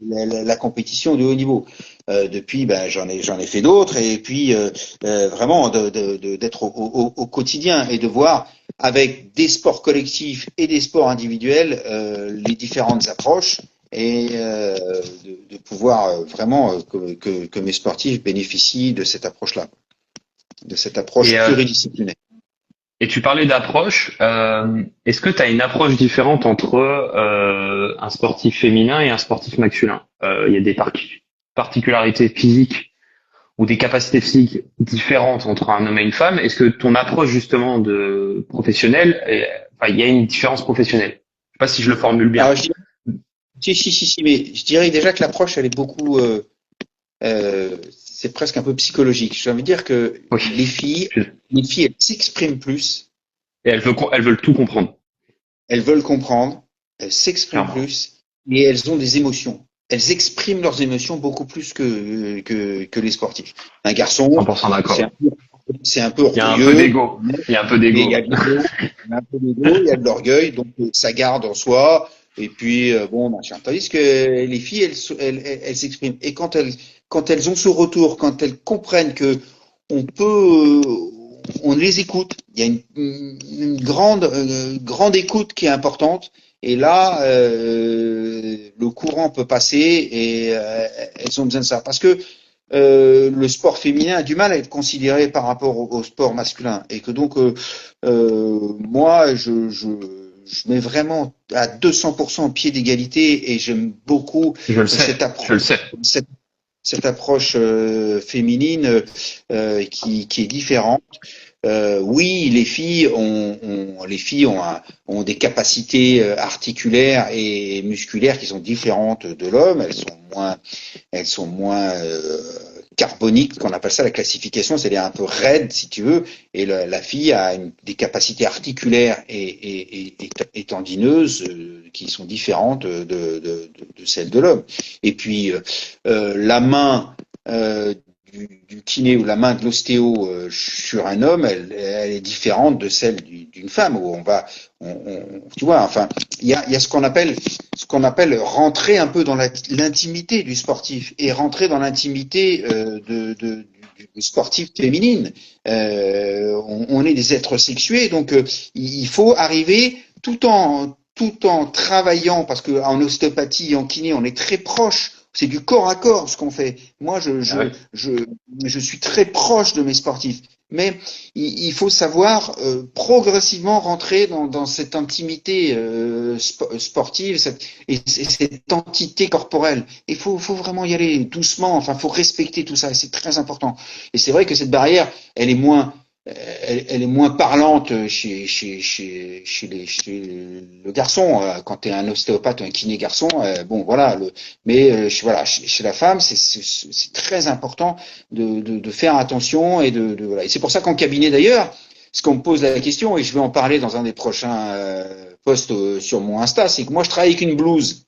la compétition de haut niveau. Depuis, j'en ai fait d'autres et puis vraiment d'être au quotidien et de voir avec des sports collectifs et des sports individuels les différentes approches et de pouvoir vraiment que mes sportifs bénéficient de cette approche-là, de cette approche pluridisciplinaire. Et tu parlais d'approche. Est-ce que tu as une approche différente entre un sportif féminin et un sportif masculin? Il y a des particularités physiques ou des capacités physiques différentes entre un homme et une femme. Est-ce que ton approche justement de professionnelle, il y a une différence professionnelle? Je sais pas si je le formule bien. Alors, si, mais je dirais déjà que l'approche, elle est beaucoup, c'est presque un peu psychologique. J'ai envie de dire que les filles, elles s'expriment plus. Et elles veulent tout comprendre. Elles veulent comprendre, elles s'expriment plus et elles ont des émotions. Elles expriment leurs émotions beaucoup plus que les sportifs. Un garçon, 100% d'accord. C'est un peu orgueilleux. Il y a un peu d'égo. Il y a de l'orgueil, donc ça garde en soi. Et puis machin. Tandis que les filles, elles s'expriment. Et quand elles ont ce retour, quand elles comprennent que on les écoute. Il y a une grande écoute qui est importante. Et là, le courant peut passer et elles ont besoin de ça. Parce que le sport féminin a du mal à être considéré par rapport au sport masculin. Et que donc, moi, je mets vraiment à 200% au pied d'égalité et j'aime beaucoup cette approche féminine qui est différente. oui, les filles ont des capacités articulaires et musculaires qui sont différentes de l'homme. Elles sont moins carboniques, qu'on appelle ça la classification, c'est-à-dire un peu raide, si tu veux. Et la fille a des capacités articulaires et tendineuses qui sont différentes de celles de l'homme. Et puis la main du kiné ou la main de l'ostéo sur un homme, elle est différente de celle d'une femme, où tu vois, enfin, il y a ce qu'on appelle rentrer un peu dans l'intimité du sportif et rentrer dans l'intimité du sportif féminine. On est des êtres sexués, donc il faut arriver tout en travaillant, parce que en ostéopathie, en kiné, on est très proche. C'est du corps à corps ce qu'on fait. Moi, je suis très proche de mes sportifs. Mais il faut savoir progressivement rentrer dans cette intimité sportive et cette entité corporelle. Il faut vraiment y aller doucement. Enfin, faut respecter tout ça et c'est très important. Et c'est vrai que cette barrière, elle est moins parlante chez le garçon. Quand tu es un ostéopathe ou un kiné garçon, bon voilà. Mais voilà, chez la femme, c'est très important de faire attention et voilà. Et c'est pour ça qu'en cabinet d'ailleurs, ce qu'on me pose la question, et je vais en parler dans un des prochains posts sur mon Insta, c'est que moi je travaille avec une blouse.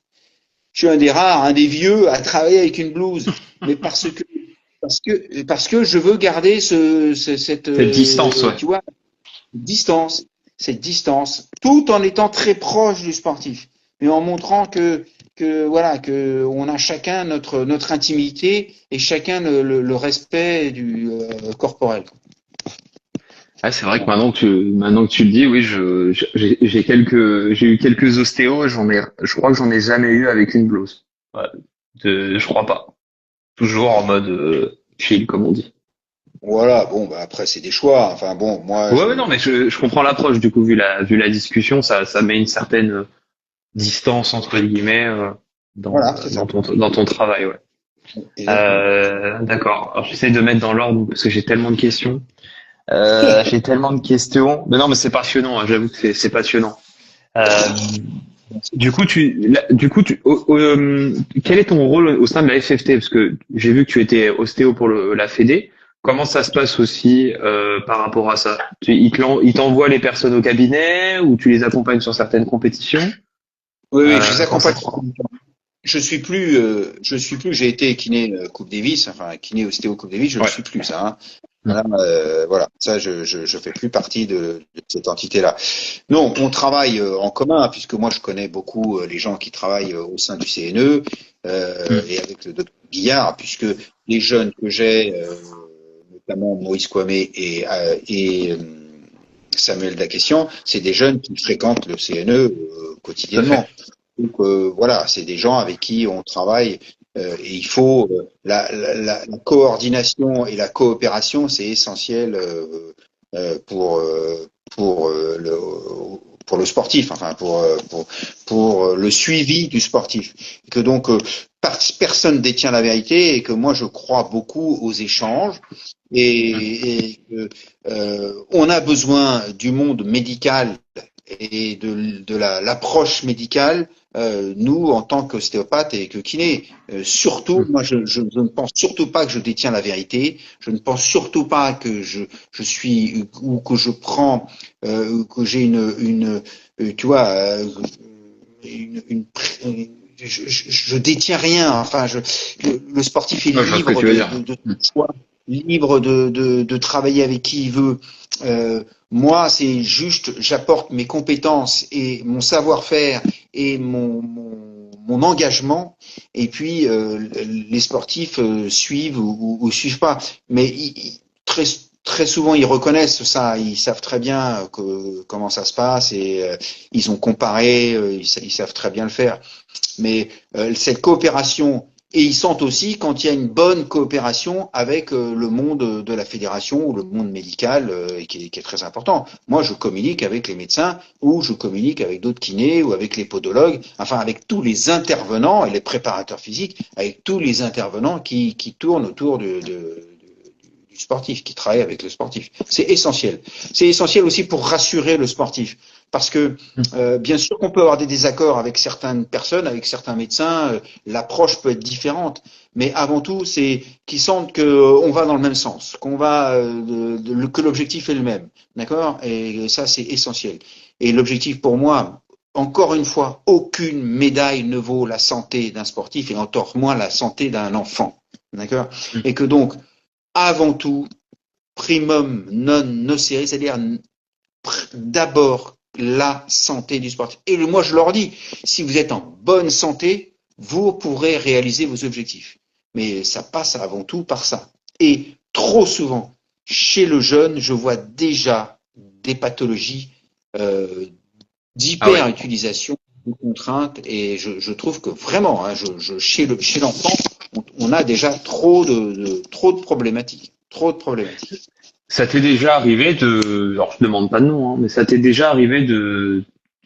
Je suis un des rares, un des vieux à travailler avec une blouse, mais parce que je veux garder cette distance, ouais. tu vois, cette distance, tout en étant très proche du sportif, mais en montrant que voilà, que on a chacun notre intimité et chacun le respect du corporel. Ah, c'est vrai que maintenant que tu le dis, oui, j'ai eu quelques ostéos, je crois que j'en ai jamais eu avec une blouse. Ouais, je crois pas. Toujours en mode chill, comme on dit. Voilà, bon, bah après c'est des choix. Enfin bon, moi, Ouais, non, mais je comprends l'approche. Du coup, vu la discussion, ça met une certaine distance entre guillemets voilà, c'est ça. dans ton travail, ouais. D'accord. Alors j'essaie de mettre dans l'ordre parce que j'ai tellement de questions. J'ai tellement de questions. Mais non, mais c'est passionnant. Hein, j'avoue que c'est passionnant. Euh, quel est ton rôle au sein de la FFT? Parce que j'ai vu que tu étais ostéo pour la Fédé. Comment ça se passe aussi par rapport à ça? Ils t'envoient les personnes au cabinet ou tu les accompagnes sur certaines compétitions? Oui, je les Comment ça accompagne. se passe? J'ai été kiné Coupe Davis, enfin kiné ostéo Coupe Davis, je ne Ouais. suis plus ça. Hein. Voilà, ça je fais plus partie de cette entité-là. Non, on travaille en commun puisque moi je connais beaucoup les gens qui travaillent au sein du CNE et avec le docteur Guillard, puisque les jeunes que j'ai, notamment Maurice Kwame et Samuel Dakessian, c'est des jeunes qui fréquentent le CNE quotidiennement. Donc voilà, c'est des gens avec qui on travaille et il faut la coordination et la coopération, c'est essentiel pour le sportif, enfin pour le suivi du sportif. Et que donc personne détient la vérité et que moi je crois beaucoup aux échanges et que on a besoin du monde médical et de l'approche médicale, nous en tant qu'ostéopathe et que kiné, surtout, moi je ne pense surtout pas que je détiens la vérité, je ne pense surtout pas que je suis ou que je prends, que j'ai tu vois, je détiens rien. Enfin, le sportif est libre de choix, libre de travailler avec qui il veut. Moi, c'est juste, j'apporte mes compétences et mon savoir-faire et mon engagement, et puis les sportifs suivent ou suivent pas. Mais très souvent, ils reconnaissent ça, ils savent très bien comment ça se passe et ils ont comparé, ils savent très bien le faire. Mais cette coopération, et ils sentent aussi quand il y a une bonne coopération avec le monde de la fédération ou le monde médical qui est très important. Moi, je communique avec les médecins ou je communique avec d'autres kinés ou avec les podologues, enfin avec tous les intervenants et les préparateurs physiques, avec tous les intervenants qui tournent autour du du sportif, qui travaille avec le sportif. C'est essentiel. C'est essentiel aussi pour rassurer le sportif. Parce que bien sûr qu'on peut avoir des désaccords avec certaines personnes, avec certains médecins, l'approche peut être différente, mais avant tout, c'est qu'ils sentent qu'on va dans le même sens, qu'on va que l'objectif est le même, d'accord? Et ça, c'est essentiel. Et l'objectif pour moi, encore une fois, aucune médaille ne vaut la santé d'un sportif et encore moins la santé d'un enfant, d'accord? Et que donc, avant tout, primum non nocere, c'est-à-dire d'abord la santé du sportif. Et moi, je leur dis, si vous êtes en bonne santé, vous pourrez réaliser vos objectifs. Mais ça passe avant tout par ça. Et trop souvent, chez le jeune, je vois déjà des pathologies d'hyper-utilisation de contraintes. Et je trouve que vraiment, chez l'enfant, on a déjà trop de problématiques. Trop de problématiques. Ça t'est déjà arrivé alors je demande pas de nom, hein, mais ça t'est déjà arrivé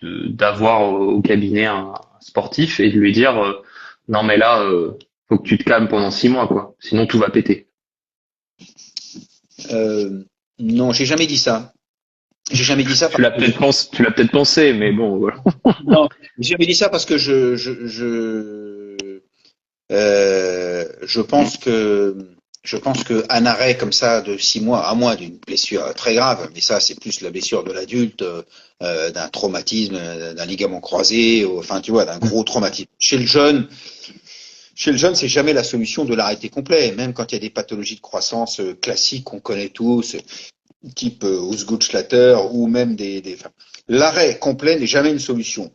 d'avoir au cabinet un sportif et de lui dire non mais là faut que tu te calmes pendant 6 mois quoi, sinon tout va péter. Non, j'ai jamais dit ça. J'ai jamais dit ça. Tu l'as peut-être pensé, mais bon voilà. Non, j'ai jamais dit ça parce que je pense que un arrêt comme ça de 6 mois, à moins d'une blessure très grave, mais ça c'est plus la blessure de l'adulte, d'un traumatisme, d'un ligament croisé, enfin tu vois, d'un gros traumatisme. Chez le jeune, c'est jamais la solution de l'arrêter complet, même quand il y a des pathologies de croissance classiques qu'on connaît tous, type Husgut-Schlatter ou même enfin, l'arrêt complet n'est jamais une solution.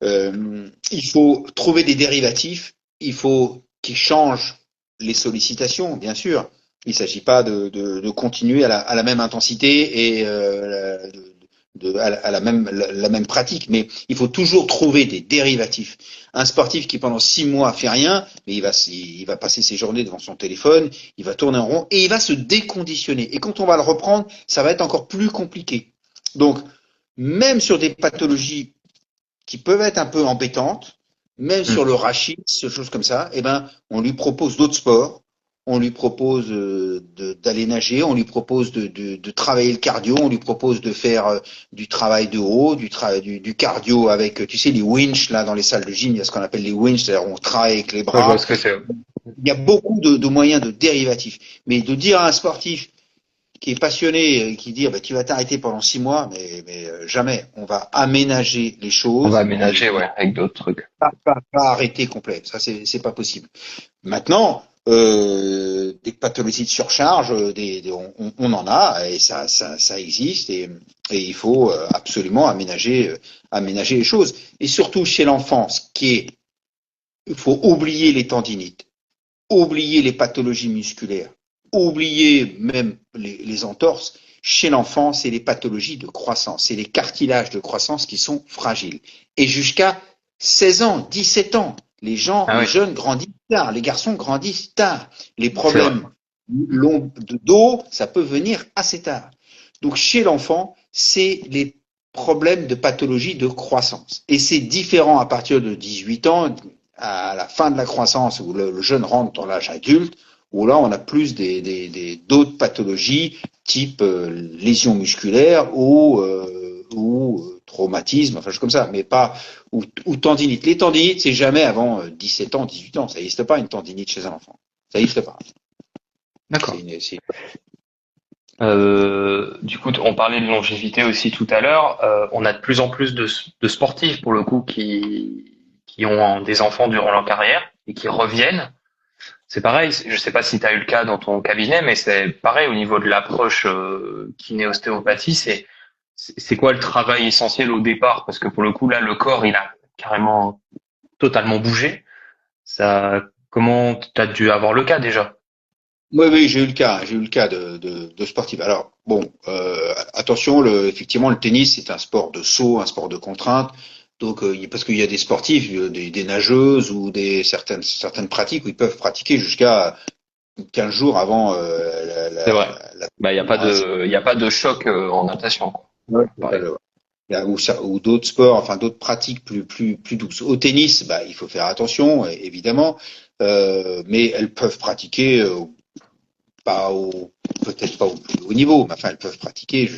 Il faut trouver des dérivatifs, il faut qu'ils changent les sollicitations, bien sûr. Il ne s'agit pas de continuer à la même intensité et à la même pratique, mais il faut toujours trouver des dérivatifs. Un sportif qui pendant 6 mois fait rien, mais il va passer ses journées devant son téléphone, il va tourner en rond et il va se déconditionner. Et quand on va le reprendre, ça va être encore plus compliqué. Donc, même sur des pathologies qui peuvent être un peu embêtantes, même sur le rachis, ce choses comme ça, eh ben, on lui propose d'autres sports, on lui propose d'aller nager, on lui propose de travailler le cardio, on lui propose de faire du travail de haut, du cardio avec, tu sais, les winches, là, dans les salles de gym, il y a ce qu'on appelle les winches, c'est-à-dire on travaille avec les bras. Je vois ce que c'est. Il y a beaucoup de moyens de dérivatifs. Mais de dire à un sportif qui est passionné, qui dit, bah, tu vas t'arrêter pendant 6 mois, mais jamais. On va aménager les choses. On va aménager, ouais, avec d'autres trucs. Pas arrêter complet. Ça, c'est pas possible. Maintenant, des pathologies de surcharge, on en a, et ça existe, et il faut absolument aménager les choses. Et surtout chez l'enfant, il faut oublier les tendinites, oublier les pathologies musculaires, oublier même les entorses. Chez l'enfant, c'est les pathologies de croissance, c'est les cartilages de croissance qui sont fragiles. Et jusqu'à 16 ans, 17 ans, les jeunes grandissent tard, les garçons grandissent tard. Les problèmes longs de dos, ça peut venir assez tard. Donc chez l'enfant, c'est les problèmes de pathologie de croissance. Et c'est différent à partir de 18 ans, à la fin de la croissance, où le jeune rentre dans l'âge adulte, où là on a plus d'autres pathologies type lésions musculaires ou traumatisme, enfin, comme ça, mais pas, ou tendinite. Les tendinites, c'est jamais avant 17 ans, 18 ans. Ça n'existe pas, une tendinite chez un enfant. Ça n'existe pas. D'accord. Du coup, on parlait de longévité aussi tout à l'heure. On a de plus en plus de sportifs, pour le coup, qui ont des enfants durant leur carrière et qui reviennent. C'est pareil, je sais pas si tu as eu le cas dans ton cabinet, mais c'est pareil au niveau de l'approche kiné-ostéopathie, c'est quoi le travail essentiel au départ? Parce que pour le coup, là, le corps, il a carrément totalement bougé. Comment t'as dû avoir le cas déjà? Oui, j'ai eu le cas de sportif. Alors, bon, attention, effectivement, le tennis, c'est un sport de saut, un sport de contrainte. Donc, parce qu'il y a des sportifs, des nageuses ou certaines pratiques où ils peuvent pratiquer jusqu'à 15 jours avant C'est vrai. Il y a pas de choc en natation, quoi. Ou d'autres sports, enfin d'autres pratiques plus douces. Au tennis, il faut faire attention, évidemment, mais elles peuvent pratiquer peut-être pas au plus haut niveau, mais enfin, elles peuvent pratiquer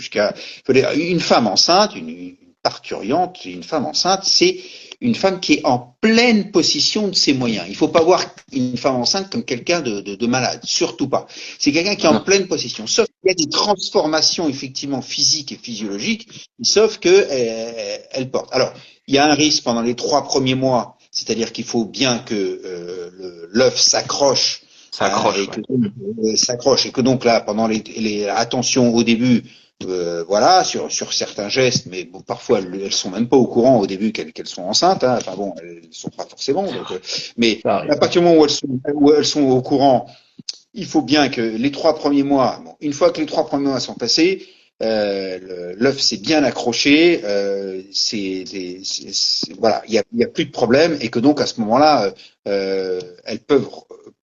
une femme enceinte, une parturiente, une femme enceinte, c'est une femme qui est en pleine possession de ses moyens. Il faut pas voir une femme enceinte comme quelqu'un de malade, surtout pas. C'est quelqu'un qui est en pleine possession. Sauf qu'il y a des transformations effectivement physiques et physiologiques, sauf que elle porte. Alors, il y a un risque pendant les 3 premiers mois, c'est-à-dire qu'il faut bien que l'œuf s'accroche. S'accroche et que donc là, pendant attention au début. Voilà, sur certains gestes, mais bon, parfois elles sont même pas au courant au début qu'elles sont enceintes. Hein. Enfin bon, elles sont pas forcément. Donc, mais à partir du moment où elles sont au courant, il faut bien que les 3 premiers mois. Bon, une fois que les 3 premiers mois sont passés, l'œuf s'est bien accroché. Voilà, il y a plus de problème et que donc à ce moment-là, elles peuvent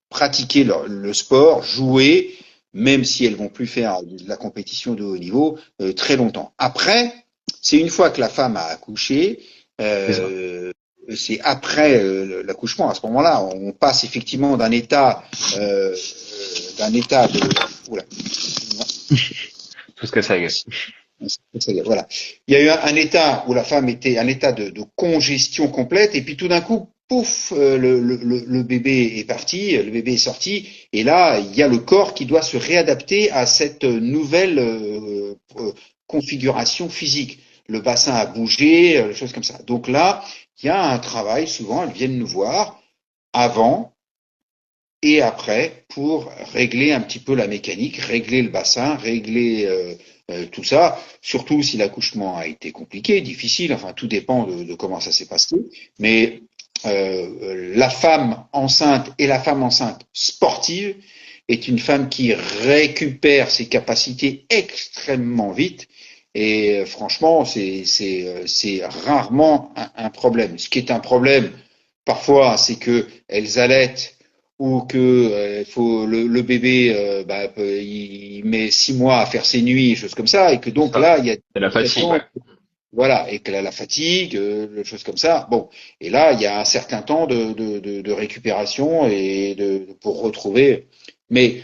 pratiquer le sport, jouer, même si elles vont plus faire de la compétition de haut niveau très longtemps. Après, c'est une fois que la femme a accouché, c'est après l'accouchement. À ce moment-là, on passe effectivement d'un état de oula. Tout ce que ça y est. Voilà. Il y a eu un état où la femme était un état de congestion complète et puis tout d'un coup, pouf, le bébé est parti, le bébé est sorti et là, il y a le corps qui doit se réadapter à cette nouvelle configuration physique. Le bassin a bougé, des choses comme ça. Donc là, il y a un travail, souvent, elles viennent nous voir avant et après pour régler un petit peu la mécanique, régler le bassin, régler tout ça, surtout si l'accouchement a été compliqué, difficile, enfin tout dépend de comment ça s'est passé, mais la femme enceinte et la femme enceinte sportive est une femme qui récupère ses capacités extrêmement vite et franchement c'est rarement un problème. Ce qui est un problème parfois c'est que elles allaitent ou que faut le bébé il met 6 mois à faire ses nuits, choses comme ça, et que donc là il y a la fatigue. Ouais. Voilà, et que la fatigue, choses comme ça. Bon, et là il y a un certain temps de récupération et pour retrouver. Mais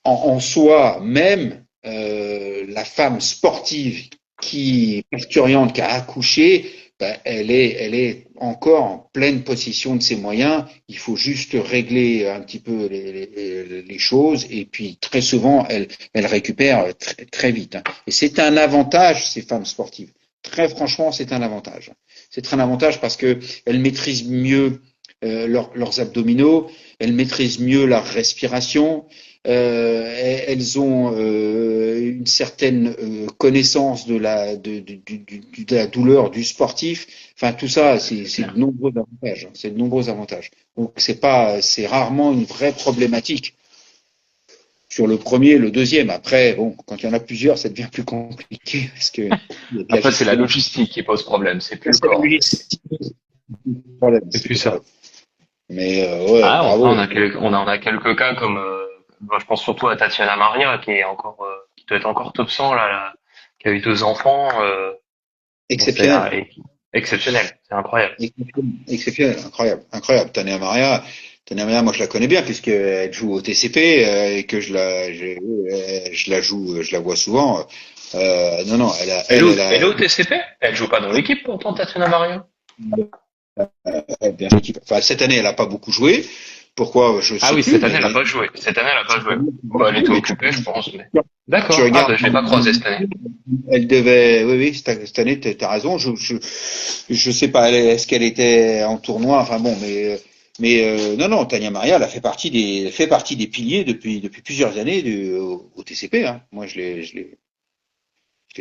en soi même, la femme sportive qui parturiente, qui a accouché, elle est encore en pleine possession de ses moyens. Il faut juste régler un petit peu les choses et puis très souvent elle récupère très, très vite. Hein. Et c'est un avantage ces femmes sportives. Très franchement, c'est un avantage. C'est un avantage parce que elles maîtrisent mieux leurs abdominaux, elles maîtrisent mieux leur respiration. Elles ont une certaine connaissance de la douleur du sportif. Enfin, tout ça, c'est de nombreux avantages. Hein, c'est de nombreux avantages. Donc, c'est rarement une vraie problématique sur le premier, le deuxième. Après, bon, quand il y en a plusieurs, ça devient plus compliqué parce que. En fait, c'est la logistique qui pose problème. C'est plus le corps. C'est plus ça. Mais ouais. Ah, on en a quelques cas comme. Je pense surtout à Tatiana Maria qui est encore qui doit être encore top 100 là qui a eu 2 enfants exceptionnel, c'est incroyable. Exceptionnel, incroyable. Tatiana Maria, moi je la connais bien puisqu'elle joue au TCP et que je la vois souvent. Non, elle est au TCP. Elle joue pas dans l'équipe pourtant Tatiana Maria. Enfin cette année elle a pas beaucoup joué. Pourquoi je sais Ah oui, plus, cette année, elle n'a pas joué. Elle était occupée, je pense. Mais... D'accord. Je l'ai pas croisée cette année. Elle devait, oui, cette année, t'as raison. Je sais pas, est-ce qu'elle était en tournoi, enfin bon, mais non, Tania Maria, elle fait partie des piliers depuis plusieurs années au TCP. Hein. Moi, je l'ai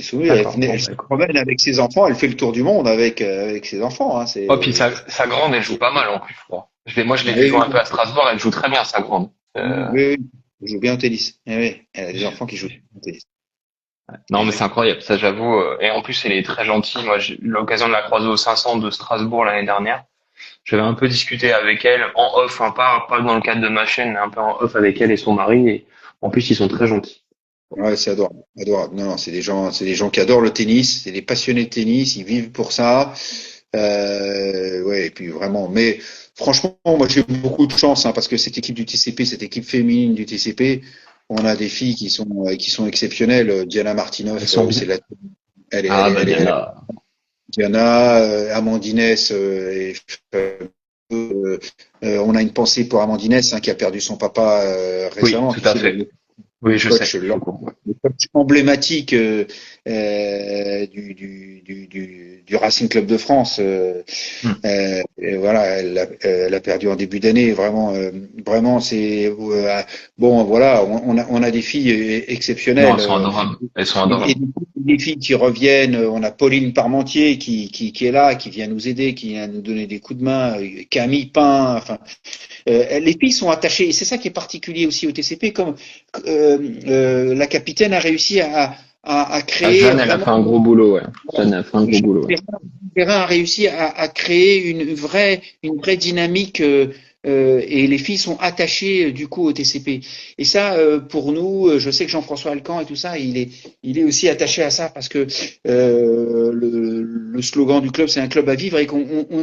souvenir. Elle se promène avec ses enfants. Elle fait le tour du monde avec ses enfants. Hein. Puis sa grande, elle joue pas mal en plus, je crois. Moi, je l'ai vu jouer un peu à Strasbourg, elle joue très bien, sa grande. Oui, elle joue bien au tennis. Oui, elle a des enfants qui jouent au tennis. Non, mais c'est incroyable, ça j'avoue. Et en plus, elle est très gentille. Moi, j'ai eu l'occasion de la croiser au 500 de Strasbourg l'année dernière. J'avais un peu discuté avec elle en off, hein, pas dans le cadre de ma chaîne, mais un peu en off avec elle et son mari. Et en plus, ils sont très gentils. Ouais, c'est adorable. Non, c'est des gens qui adorent le tennis. C'est des passionnés de tennis. Ils vivent pour ça. Ouais, et puis vraiment, mais franchement, moi j'ai eu beaucoup de chance parce que cette équipe du TCP, cette équipe féminine du TCP, on a des filles qui sont exceptionnelles. Diana Martinoff, Elles sont bien. c'est la, Ah, bah, elle est Diana. Diana, Amandines, on a une pensée pour Amandines hein, qui a perdu son papa Oui, récemment. tout Tu à sais, fait. Oui, je sais. coach, Je suis au courant. le coach emblématique du Racing Club de France. Hmm. Et voilà, elle a perdu en début d'année. Vraiment, vraiment, c'est bon. Voilà, on a des filles Non, exceptionnelles. elles sont adorables. Elles sont Et adorables. des filles qui reviennent, on a Pauline Parmentier qui est là, qui vient nous aider, qui vient nous donner des coups de main, Camille Pain, enfin, les filles sont attachées, et c'est ça qui est particulier aussi au TCP, comme la capitaine a réussi à Ah, créer Jeanne, elle a vraiment, fait un gros boulot, ouais. Jeanne a fait un gros boulot, ouais. Perrin a réussi à créer une vraie dynamique et les filles sont attachées du coup au TCP. Et ça, pour nous, je sais que Jean-François Alcan et tout ça, il est aussi attaché à ça parce que le slogan du club, c'est un club à vivre et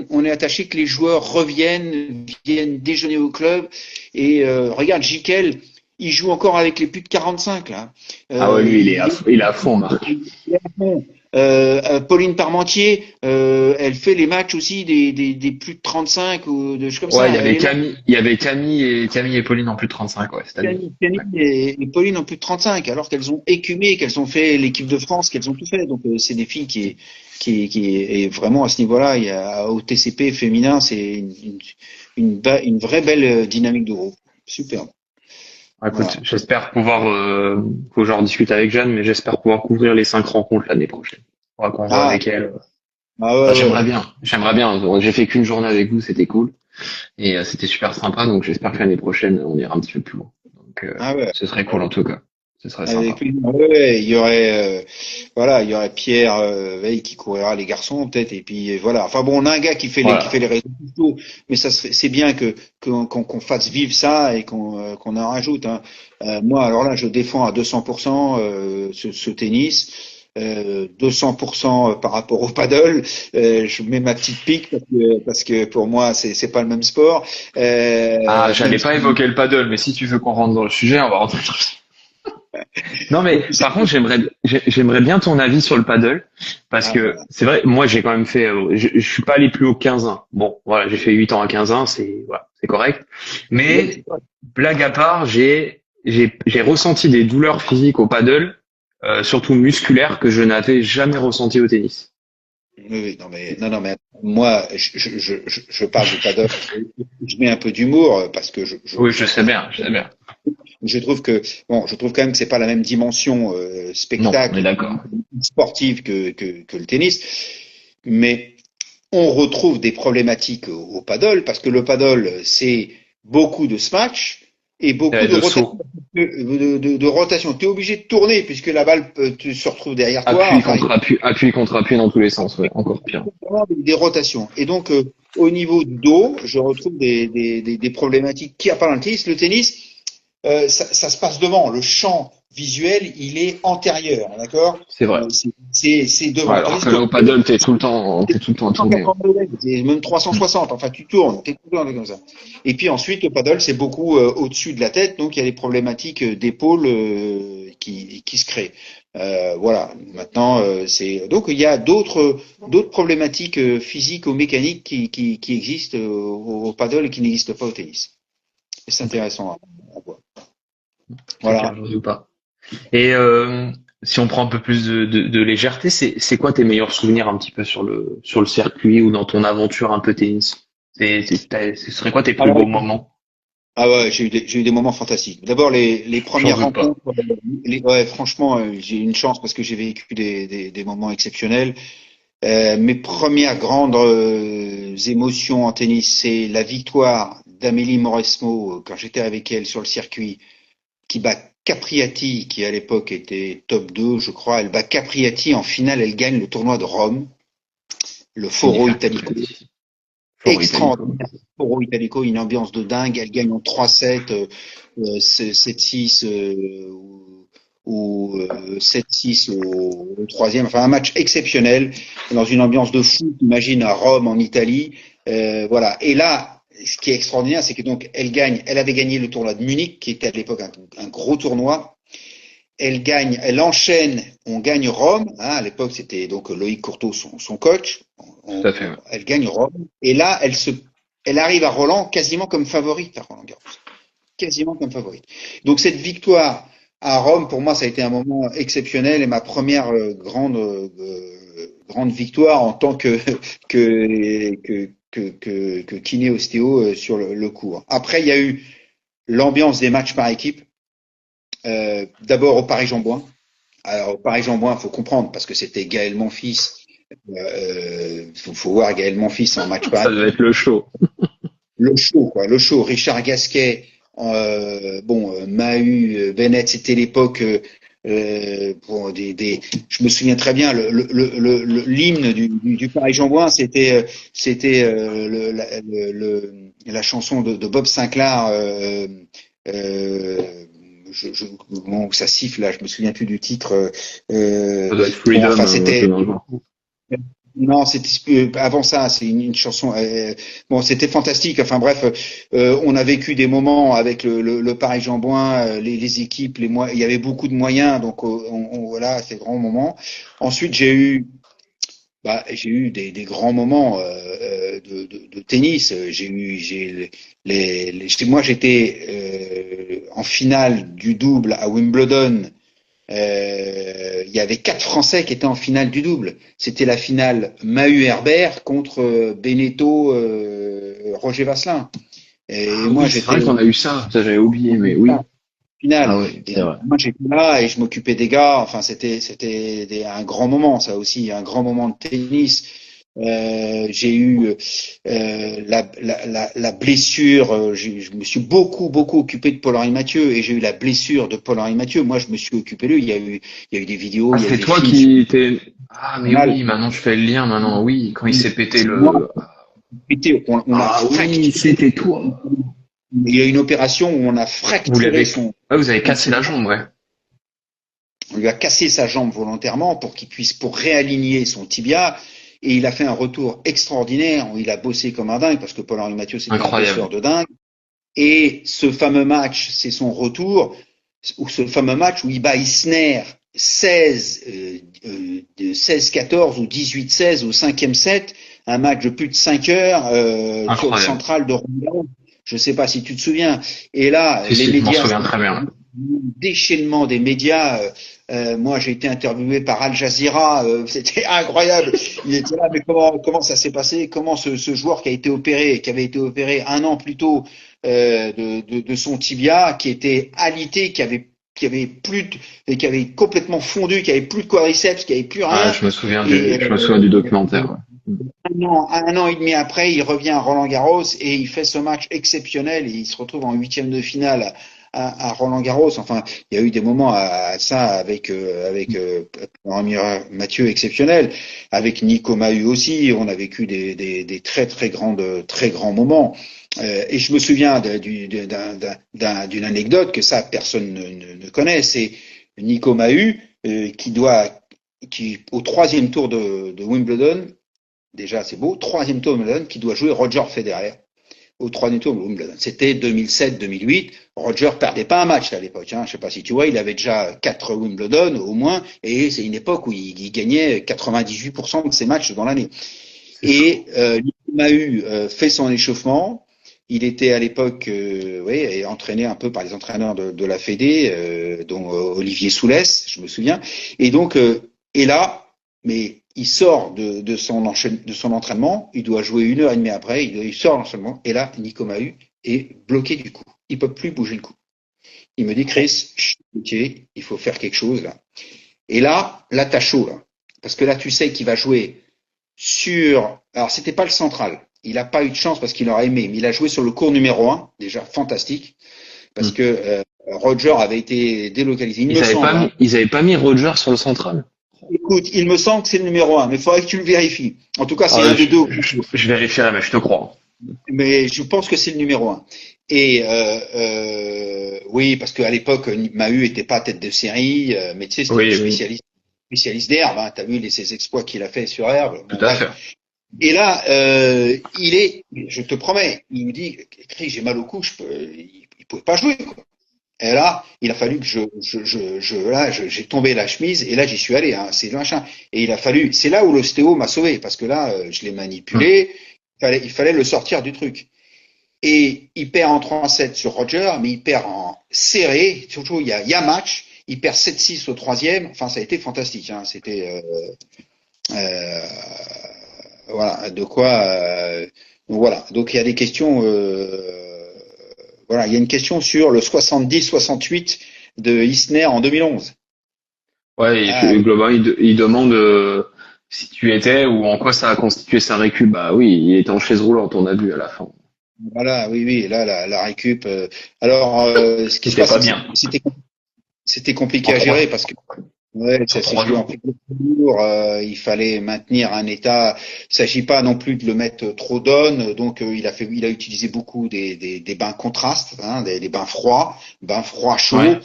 on est attaché que les joueurs viennent déjeuner au club. Et regarde, Jiquel, il joue encore avec les plus de 45 là. Ah ouais, lui, Il il est à fond, Marc. est à fond. Pauline Parmentier, elle fait les matchs aussi des plus de 35 ou de choses comme Ouais, ça. Elle est là. Il y avait Camille et Pauline en plus de 35, ouais, cette année. Camille Ouais. et Pauline ont plus de 35, alors qu'elles ont écumé, qu'elles ont fait l'équipe de France, qu'elles ont tout fait. Donc c'est des filles qui est vraiment à ce niveau-là. Il y a au TCP féminin, c'est une vraie belle dynamique de groupe. Superbe. Écoute, Voilà. j'espère pouvoir, faut que j'en discute avec Jeanne, mais j'espère pouvoir couvrir les 5 rencontres l'année prochaine. Faudra qu'on voit Ah, avec elle. ah Enfin, ouais, ouais. j'aimerais bien. J'aimerais bien. J'ai fait qu'une journée avec vous, c'était cool. Et c'était super sympa, donc j'espère que l'année prochaine, on ira un petit peu plus loin. Donc, Ah ouais. ce serait cool en tout cas. Ce serait Avec sympa. plaisir. Ouais, ouais, il y aurait voilà, il y aurait Pierre Veil qui couvrira les garçons peut-être et puis voilà. Enfin bon, on a un gars qui fait Voilà. les réseaux sociaux, mais c'est bien qu'on fasse vivre ça et qu'on en rajoute. Hein. Moi, alors là, je défends à 200% ce tennis. 200% par rapport au paddle. Je mets ma petite pique parce que pour moi c'est pas le même sport. Ah, Même j'allais pas si évoquer le paddle, mais si tu veux qu'on rentre dans le sujet, on va rentrer dans le sujet. Non, mais par contre, j'aimerais bien ton avis sur le paddle, parce ah, que voilà. c'est vrai, moi j'ai quand même fait, je suis pas allé plus haut que 15 ans. Bon, voilà, j'ai fait 8 ans à 15 ans, voilà, c'est correct. Mais blague à part, j'ai ressenti des douleurs physiques au paddle, surtout musculaires, que je n'avais jamais ressenti au tennis. Oui, oui, non, mais moi, je parle du paddle. Je mets un peu d'humour parce que Oui, je sais bien, je sais bien. je trouve que bon, je trouve quand même que c'est pas la même dimension Non, on est spectacle d'accord. sportive que le tennis, mais on retrouve des problématiques au paddle parce que le paddle c'est beaucoup de smash et beaucoup de De rotation. saut, De rotation. Tu es obligé de tourner puisque la balle se retrouve derrière toi. Enfin, appui contre appui dans tous les sens, ouais, encore pire. vraiment des rotations. Et donc, au niveau du dos, je retrouve des problématiques qui a pas dans le tennis. Le tennis, ça se passe devant. Le champ visuel, il est antérieur, d'accord C'est vrai. c'est Ouais, devant. alors Tandis que que là au paddle, t'es tout le temps à tourner. 180 degrés, c'est même Hmm. 360. Enfin, tu tournes, t'es tout le temps comme ça. Et puis ensuite, le paddle, c'est beaucoup au-dessus de la tête, donc il y a des problématiques d'épaule qui se créent. Voilà. Maintenant, c'est donc il y a d'autres problématiques physiques ou mécaniques qui existent au paddle et qui n'existent pas au tennis. Et c'est Ok, intéressant à voir. c'est clair, Voilà. j'en doute pas. Et si on prend un peu plus de légèreté, c'est quoi tes meilleurs souvenirs un petit peu sur le circuit ou dans ton aventure un peu tennis? Ce serait quoi tes plus beaux moments? Ah ouais, j'ai eu des moments fantastiques. D'abord les J'en premières doute pas. rencontres, ouais, franchement, j'ai eu une chance parce que j'ai vécu des moments exceptionnels. Mes premières grandes émotions en tennis, c'est la victoire d'Amélie Mauresmo quand j'étais avec elle sur le circuit, qui bat Capriati, qui à l'époque était top 2, je crois. Elle bat Capriati en finale, elle gagne le tournoi de Rome, le Foro Jennifer Italico. Capriati. Fort Italico. Extraordinaire. Foro Italico, une ambiance de dingue. Elle gagne en 3-7, 7-6 ou 7-6 au troisième. Enfin, un match exceptionnel dans une ambiance de fou. Imagine à Rome, en Italie. Voilà. Et là, ce qui est extraordinaire, c'est que donc elle avait gagné le tournoi de Munich, qui était à l'époque un gros tournoi. Elle enchaîne, on gagne Rome. Hein, à l'époque, c'était donc Loïc Courteau, son coach. Tout à fait. Ouais. Elle gagne Rome. Et là, elle arrive à Roland quasiment comme favorite à Roland-Garros. Quasiment comme favorite. Donc cette victoire à Rome, pour moi, ça a été un moment exceptionnel et ma première grande victoire en tant que kiné-ostéo sur le court. Après, il y a eu l'ambiance des matchs par équipe. D'abord au Paris-Jean-Bouin. Alors au Paris-Jean-Bouin, faut comprendre parce que c'était Gaël Monfils. Faut voir Gaël Monfils en match par équipe. Ça devait être le show. Le show, quoi. Le show. Richard Gasquet. Mahut, Bennett, c'était l'époque. Je me souviens très bien. L'hymne du Paris-Jean-Bouin, c'était la chanson de Bob Sinclair. Bon, ça siffle là, je me souviens plus du titre. Ça doit être Freedom. Enfin, c'était. Non, c'était avant ça. C'est une chanson. Bon, c'était fantastique. Enfin bref, on a vécu des moments avec le Paris-Jean-Bouin, les équipes, il y avait beaucoup de moyens, donc voilà, ces grands moments. Ensuite, j'ai eu des grands moments de tennis. Moi, j'étais en finale du double à Wimbledon. Il y avait 4 Français qui étaient en finale du double. C'était la finale Mahut-Herbert contre Beneteau, Roger Vasselin. Et moi, c'est vrai qu'on a eu ça j'avais oublié, mais oui. Finale. Ah oui, c'est vrai. Moi, j'étais là et je m'occupais des gars. Enfin, c'était un grand moment, ça aussi, un grand moment de tennis. J'ai eu la blessure. Je me suis beaucoup occupé de Paul-Henri Mathieu et j'ai eu la blessure de Paul-Henri Mathieu. Moi, je me suis occupé de lui. Il y a eu des vidéos. Ah, c'est toi qui étais. Ah, mais oui, maintenant je fais le lien. Maintenant, oui, quand il s'est pété le. Oui, c'était toi. Il y a une opération où on a fracturé son. Ah, vous avez cassé la jambe, ouais. On lui a cassé sa jambe volontairement pour réaligner son tibia. Et il a fait un retour extraordinaire où il a bossé comme un dingue parce que Paul-Henri Mathieu, c'était un bosseur de dingue. Et ce fameux match, c'est son retour, ou ce fameux match où il bat Isner 16-14 ou 18-16 au 5e set, un match de plus de 5 heures sur le central de Roland. Je sais pas si tu te souviens. Et là, les médias, je m'en souviens très bien. Déchaînement des médias. Moi, j'ai été interviewé par Al Jazeera. C'était incroyable. Il était là, mais comment ça s'est passé? Comment ce joueur qui avait été opéré un an plus tôt de son tibia, qui était alité, qui avait complètement fondu, qui avait plus de quadriceps, qui avait plus rien. Ah, je me souviens du documentaire. Ouais. Un an et demi après, il revient à Roland-Garros et il fait ce match exceptionnel et il se retrouve en 8e de finale à Roland-Garros. Enfin, il y a eu des moments à ça avec Mathieu exceptionnel, avec Nico Mahut aussi. On a vécu des très grands moments. Et je me souviens d'une anecdote que ça personne ne connaît. C'est Nico Mahut qui au 3e tour de Wimbledon. Déjà, c'est beau. 3e tour de Wimbledon, qui doit jouer Roger Federer au 3e tour de Wimbledon. C'était 2007-2008. Roger perdait pas un match à l'époque. Hein. Je sais pas si tu vois, il avait déjà 4 Wimbledon au moins, et c'est une époque où il gagnait 98% de ses matchs dans l'année. Et Nico Mahut fait son échauffement. Il était à l'époque entraîné un peu par les entraîneurs de la Fédé, dont Olivier Soulès, je me souviens. Et donc, mais il sort de son entraînement, il doit jouer 1h30 après, il sort de l'entraînement, et là, Nico Mahut est bloqué du cou. Il peut plus bouger le cou. Il me dit, Chris, il faut faire quelque chose là. Et là, t'as chaud là. Parce que là, tu sais qu'il va jouer alors c'était pas le central. Il a pas eu de chance parce qu'il aurait aimé, mais il a joué sur le court numéro 1, déjà fantastique. Parce que Roger avait été délocalisé. Ils avaient pas mis Roger sur le central. Écoute, il me semble que c'est le numéro 1, mais il faudrait que tu le vérifies. En tout cas, c'est un des deux. Je vérifierai, mais je te crois. Mais je pense que c'est le numéro 1. Et oui, parce qu'à l'époque, Mahut était pas tête de série, mais tu sais, c'était spécialiste d'herbe. Hein. T'as vu ses exploits qu'il a fait sur herbe. Tout à fait. Et là, je te promets, il me dit, Chris, j'ai mal au cou, il pouvait pas jouer, quoi. Et là, il a fallu que j'ai tombé la chemise et là j'y suis allé, hein, c'est le machin. Et c'est là où l'ostéo m'a sauvé parce que là, je l'ai manipulé, il fallait le sortir du truc. Et il perd en 3-7 sur Roger, mais il perd en serré, surtout il y a match, il perd 7-6 au troisième, enfin ça a été fantastique, hein, c'était, euh, voilà, de quoi, voilà. Donc il y a des questions, voilà, il y a une question sur le 70-68 de Isner en 2011. Ouais, Ah, globalement, il demande si tu étais ou en quoi ça a constitué sa récup. Bah oui, il était en chaise roulante, on a vu à la fin. voilà, oui, oui, là, la récup. Alors, ce qui se C'était passe, pas c'est que bien. c'était compliqué En à trois, gérer parce que ouais, sur ça s'est trois joué en jours. quelques jours. Il fallait maintenir un état. Il s'agit pas non plus de le mettre trop down. Donc, il a utilisé beaucoup des bains contrastes, hein, des bains froids Ouais. chauds.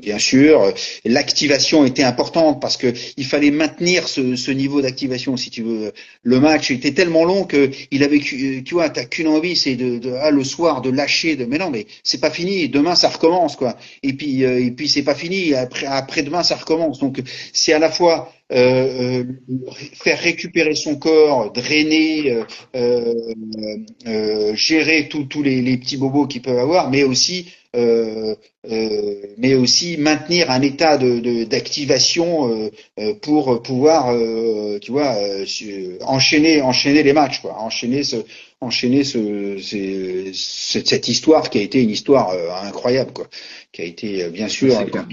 Bien sûr, l'activation était importante parce que il fallait maintenir ce niveau d'activation. Si tu veux, le match était tellement long que il avait, tu vois, t'as qu'une envie, c'est le soir de lâcher. Mais non, mais c'est pas fini. Demain, ça recommence, quoi. Et puis c'est pas fini. Après-demain, ça recommence. Donc, c'est à la fois faire récupérer son corps, drainer, gérer tous les petits bobos qu'il peut avoir, mais aussi maintenir un état d'activation pour pouvoir, tu vois, enchaîner les matchs, quoi, cette histoire qui a été une histoire incroyable, quoi, qui a été bien Ouais, sûr c'est clair.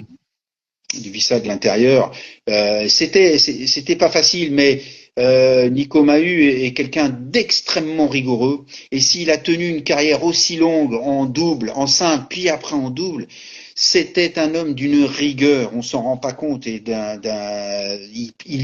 du vissa de l'intérieur. C'était pas facile, mais Nico Mahut est quelqu'un d'extrêmement rigoureux. Et s'il a tenu une carrière aussi longue en double, en simple, puis après en double, c'était un homme d'une rigueur. On s'en rend pas compte. Il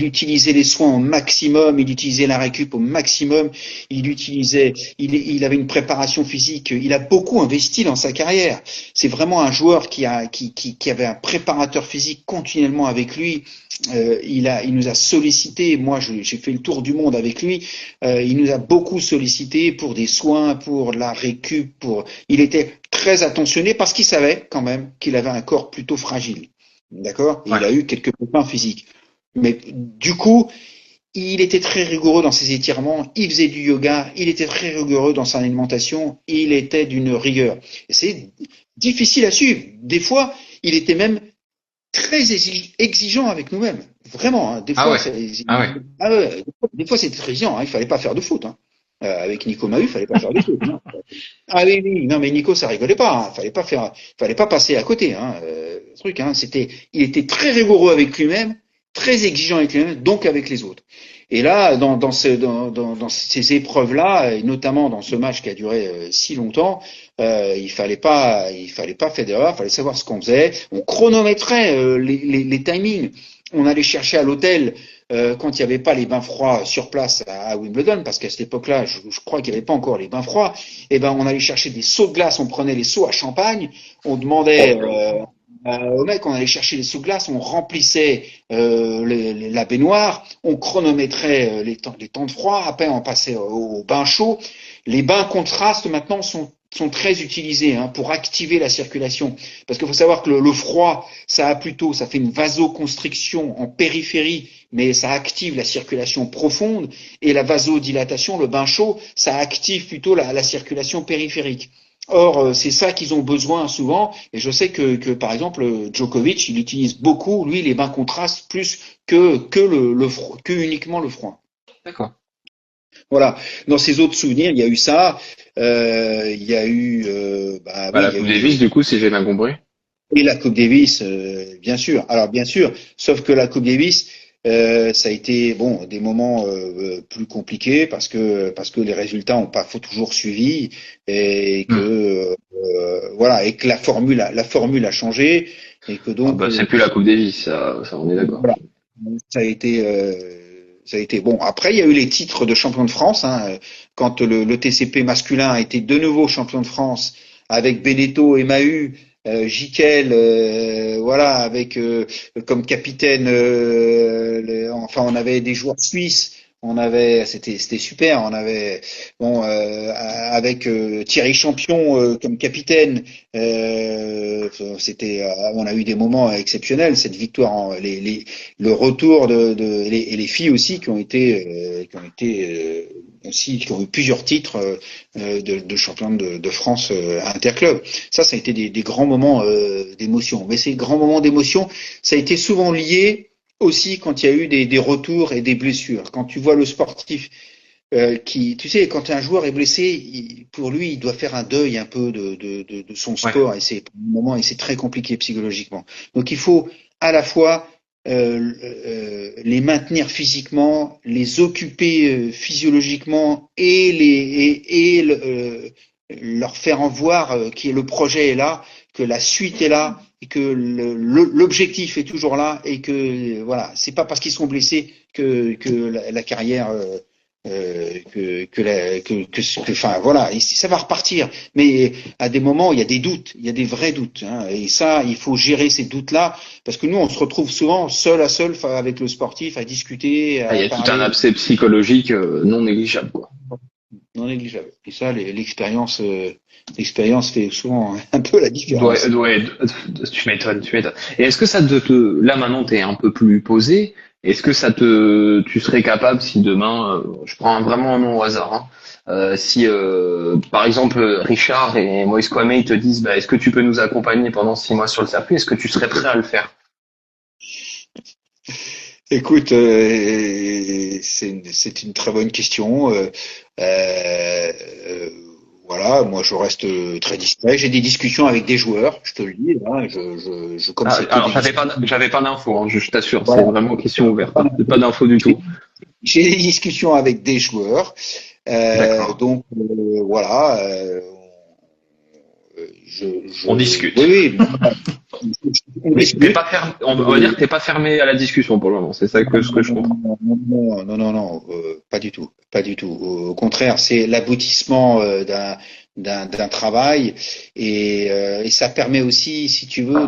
utilisait les soins au maximum. Il utilisait la récup au maximum. Il avait une préparation physique. Il a beaucoup investi dans sa carrière. C'est vraiment un joueur qui avait un préparateur physique continuellement avec lui. Il nous a sollicité. Moi, j'ai fait le tour du monde avec lui. Il nous a beaucoup sollicité pour des soins, pour la récup. Il était très attentionné parce qu'il savait quand même qu'il avait un corps plutôt fragile. D'accord? Et Ouais. il a eu quelques pépins physiques. Mais du coup, il était très rigoureux dans ses étirements, il faisait du yoga, il était très rigoureux dans son alimentation, il était d'une rigueur. Et c'est difficile à suivre. Des fois, il était même très exigeant avec nous-mêmes. Vraiment, hein. Des Ah fois, ouais. Ah ouais. ah ouais, des fois c'était très exigeant, hein. Il fallait pas faire de foot, hein. Avec Nico Mahut, il fallait pas faire de foot, hein. Ah oui, oui, non mais Nico, ça rigolait pas, hein. Fallait pas passer à côté, hein. Truc, hein. Il était très rigoureux avec lui-même, très exigeant avec lui-même, donc avec les autres. Et là, dans ces épreuves-là, et notamment dans ce match qui a duré si longtemps, il fallait pas faire d'erreur, il fallait savoir ce qu'on faisait. On chronométrait les timings. On allait chercher à l'hôtel quand il n'y avait pas les bains froids sur place à Wimbledon, parce qu'à cette époque-là, je crois qu'il n'y avait pas encore les bains froids. Et ben, on allait chercher des seaux de glace, on prenait les seaux à champagne, on demandait au mec, on allait chercher les seaux de glace, on remplissait la baignoire, on chronométrait les temps de froid, après on passait au bain chaud. Les bains contrastes maintenant sont très utilisés hein, pour activer la circulation. Parce qu'il faut savoir que le froid, ça fait une vasoconstriction en périphérie, mais ça active la circulation profonde, et la vasodilatation, le bain chaud, ça active plutôt la circulation périphérique. Or, c'est ça qu'ils ont besoin souvent, et je sais que par exemple, Djokovic, il utilise beaucoup, lui, les bains contrastes plus que uniquement le froid. D'accord. Voilà. Dans ses autres souvenirs, il y a eu ça. Il y a eu, Bah, oui, la il y a Coupe eu Davis, du coup, si j'ai bien compris. et la Coupe Davis, bien sûr. Alors bien sûr, sauf que la Coupe Davis, ça a été bon des moments plus compliqués parce que les résultats n'ont pas toujours suivi et Hmm. que voilà et que la formule a changé et que Ah donc bah, c'est plus la Coupe Davis, ça on est d'accord. voilà. Ça a été bon. Après, il y a eu les titres de champion de France. Hein, quand le TCP masculin a été de nouveau champion de France avec Beneteau et Mahut, Jiquel, voilà, avec comme capitaine. Enfin, on avait des joueurs suisses. c'était super. On avait, bon, avec Thierry Champion comme capitaine, on a eu des moments exceptionnels. Cette victoire, le retour et les filles aussi qui ont eu plusieurs titres de champion de France interclub. Ça a été des grands moments d'émotion. Mais ces grands moments d'émotion, ça a été souvent lié aussi quand il y a eu des retours et des blessures. Quand tu vois le sportif tu sais, quand un joueur est blessé, pour lui, il doit faire un deuil un peu de son Ouais. sport et c'est très compliqué psychologiquement. Donc il faut à la fois les maintenir physiquement, les occuper physiologiquement leur faire en voir que le projet est là, que la suite est là et que l'objectif est toujours là et que voilà, c'est pas parce qu'ils sont blessés que la carrière enfin voilà, ça va repartir. Mais à des moments, il y a des doutes, il y a des vrais doutes, hein, et ça, il faut gérer ces doutes-là, parce que nous, on se retrouve souvent seul à seul avec le sportif, à discuter, Ah, il à y a tout un parler, aspect psychologique non négligeable, quoi. non négligeable. Et ça, l'expérience fait souvent un peu la différence. Ouais, tu m'étonnes, tu m'étonnes. Et est-ce que là maintenant t'es un peu plus posé, est-ce que tu serais capable si demain, je prends vraiment un nom au hasard, hein, si par exemple Richard et Moïse Kwame ils te disent, bah, est-ce que tu peux nous accompagner pendant 6 mois sur le circuit, est-ce que tu serais prêt à le faire? Écoute, c'est une très bonne question. Euh, voilà, moi je reste très discret. J'ai des discussions avec des joueurs, je te le dis. Hein, comme Ah, c'est que alors des discussions. j'avais pas d'infos, hein, je t'assure, c'est Voilà. vraiment question ouverte, hein, pas d'infos du tout. J'ai des discussions avec des joueurs. D'accord. Donc voilà. On discute. Oui, on Mais t'es discute. pas fermé, on va dire que t'es pas fermé à la discussion pour le moment, c'est ça ce que je comprends. Non, pas du tout, pas du tout. Au contraire, c'est l'aboutissement d'un travail et ça permet aussi, si tu veux,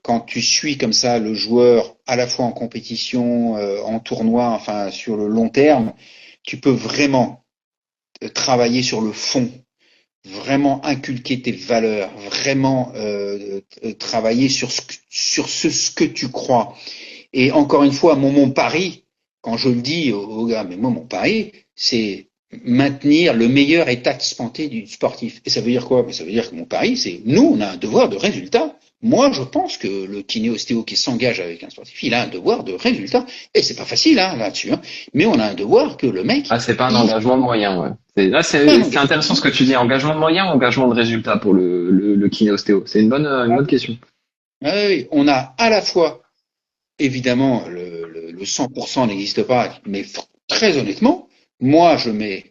quand tu suis comme ça le joueur à la fois en compétition, en tournoi, enfin sur le long terme, tu peux vraiment travailler sur le fond, vraiment inculquer tes valeurs, vraiment travailler sur ce que tu crois. Et encore une fois, mon pari, quand je le dis aux gars, mais moi, mon pari, c'est maintenir le meilleur état de santé du sportif. Et ça veut dire quoi? Ça veut dire que mon pari, c'est nous, on a un devoir de résultat. Moi, je pense que le kiné-ostéo qui s'engage avec un sportif, il a un devoir de résultat. Et c'est pas facile hein, là-dessus. Hein. Mais on a un devoir que le mec, Ah, c'est pas un engagement de moyens, ouais. C'est intéressant ce que tu dis. Engagement de moyens ou engagement de résultat pour le kiné-ostéo? C'est une bonne question. oui, on a à la fois, évidemment, le 100% n'existe pas, mais très honnêtement, moi,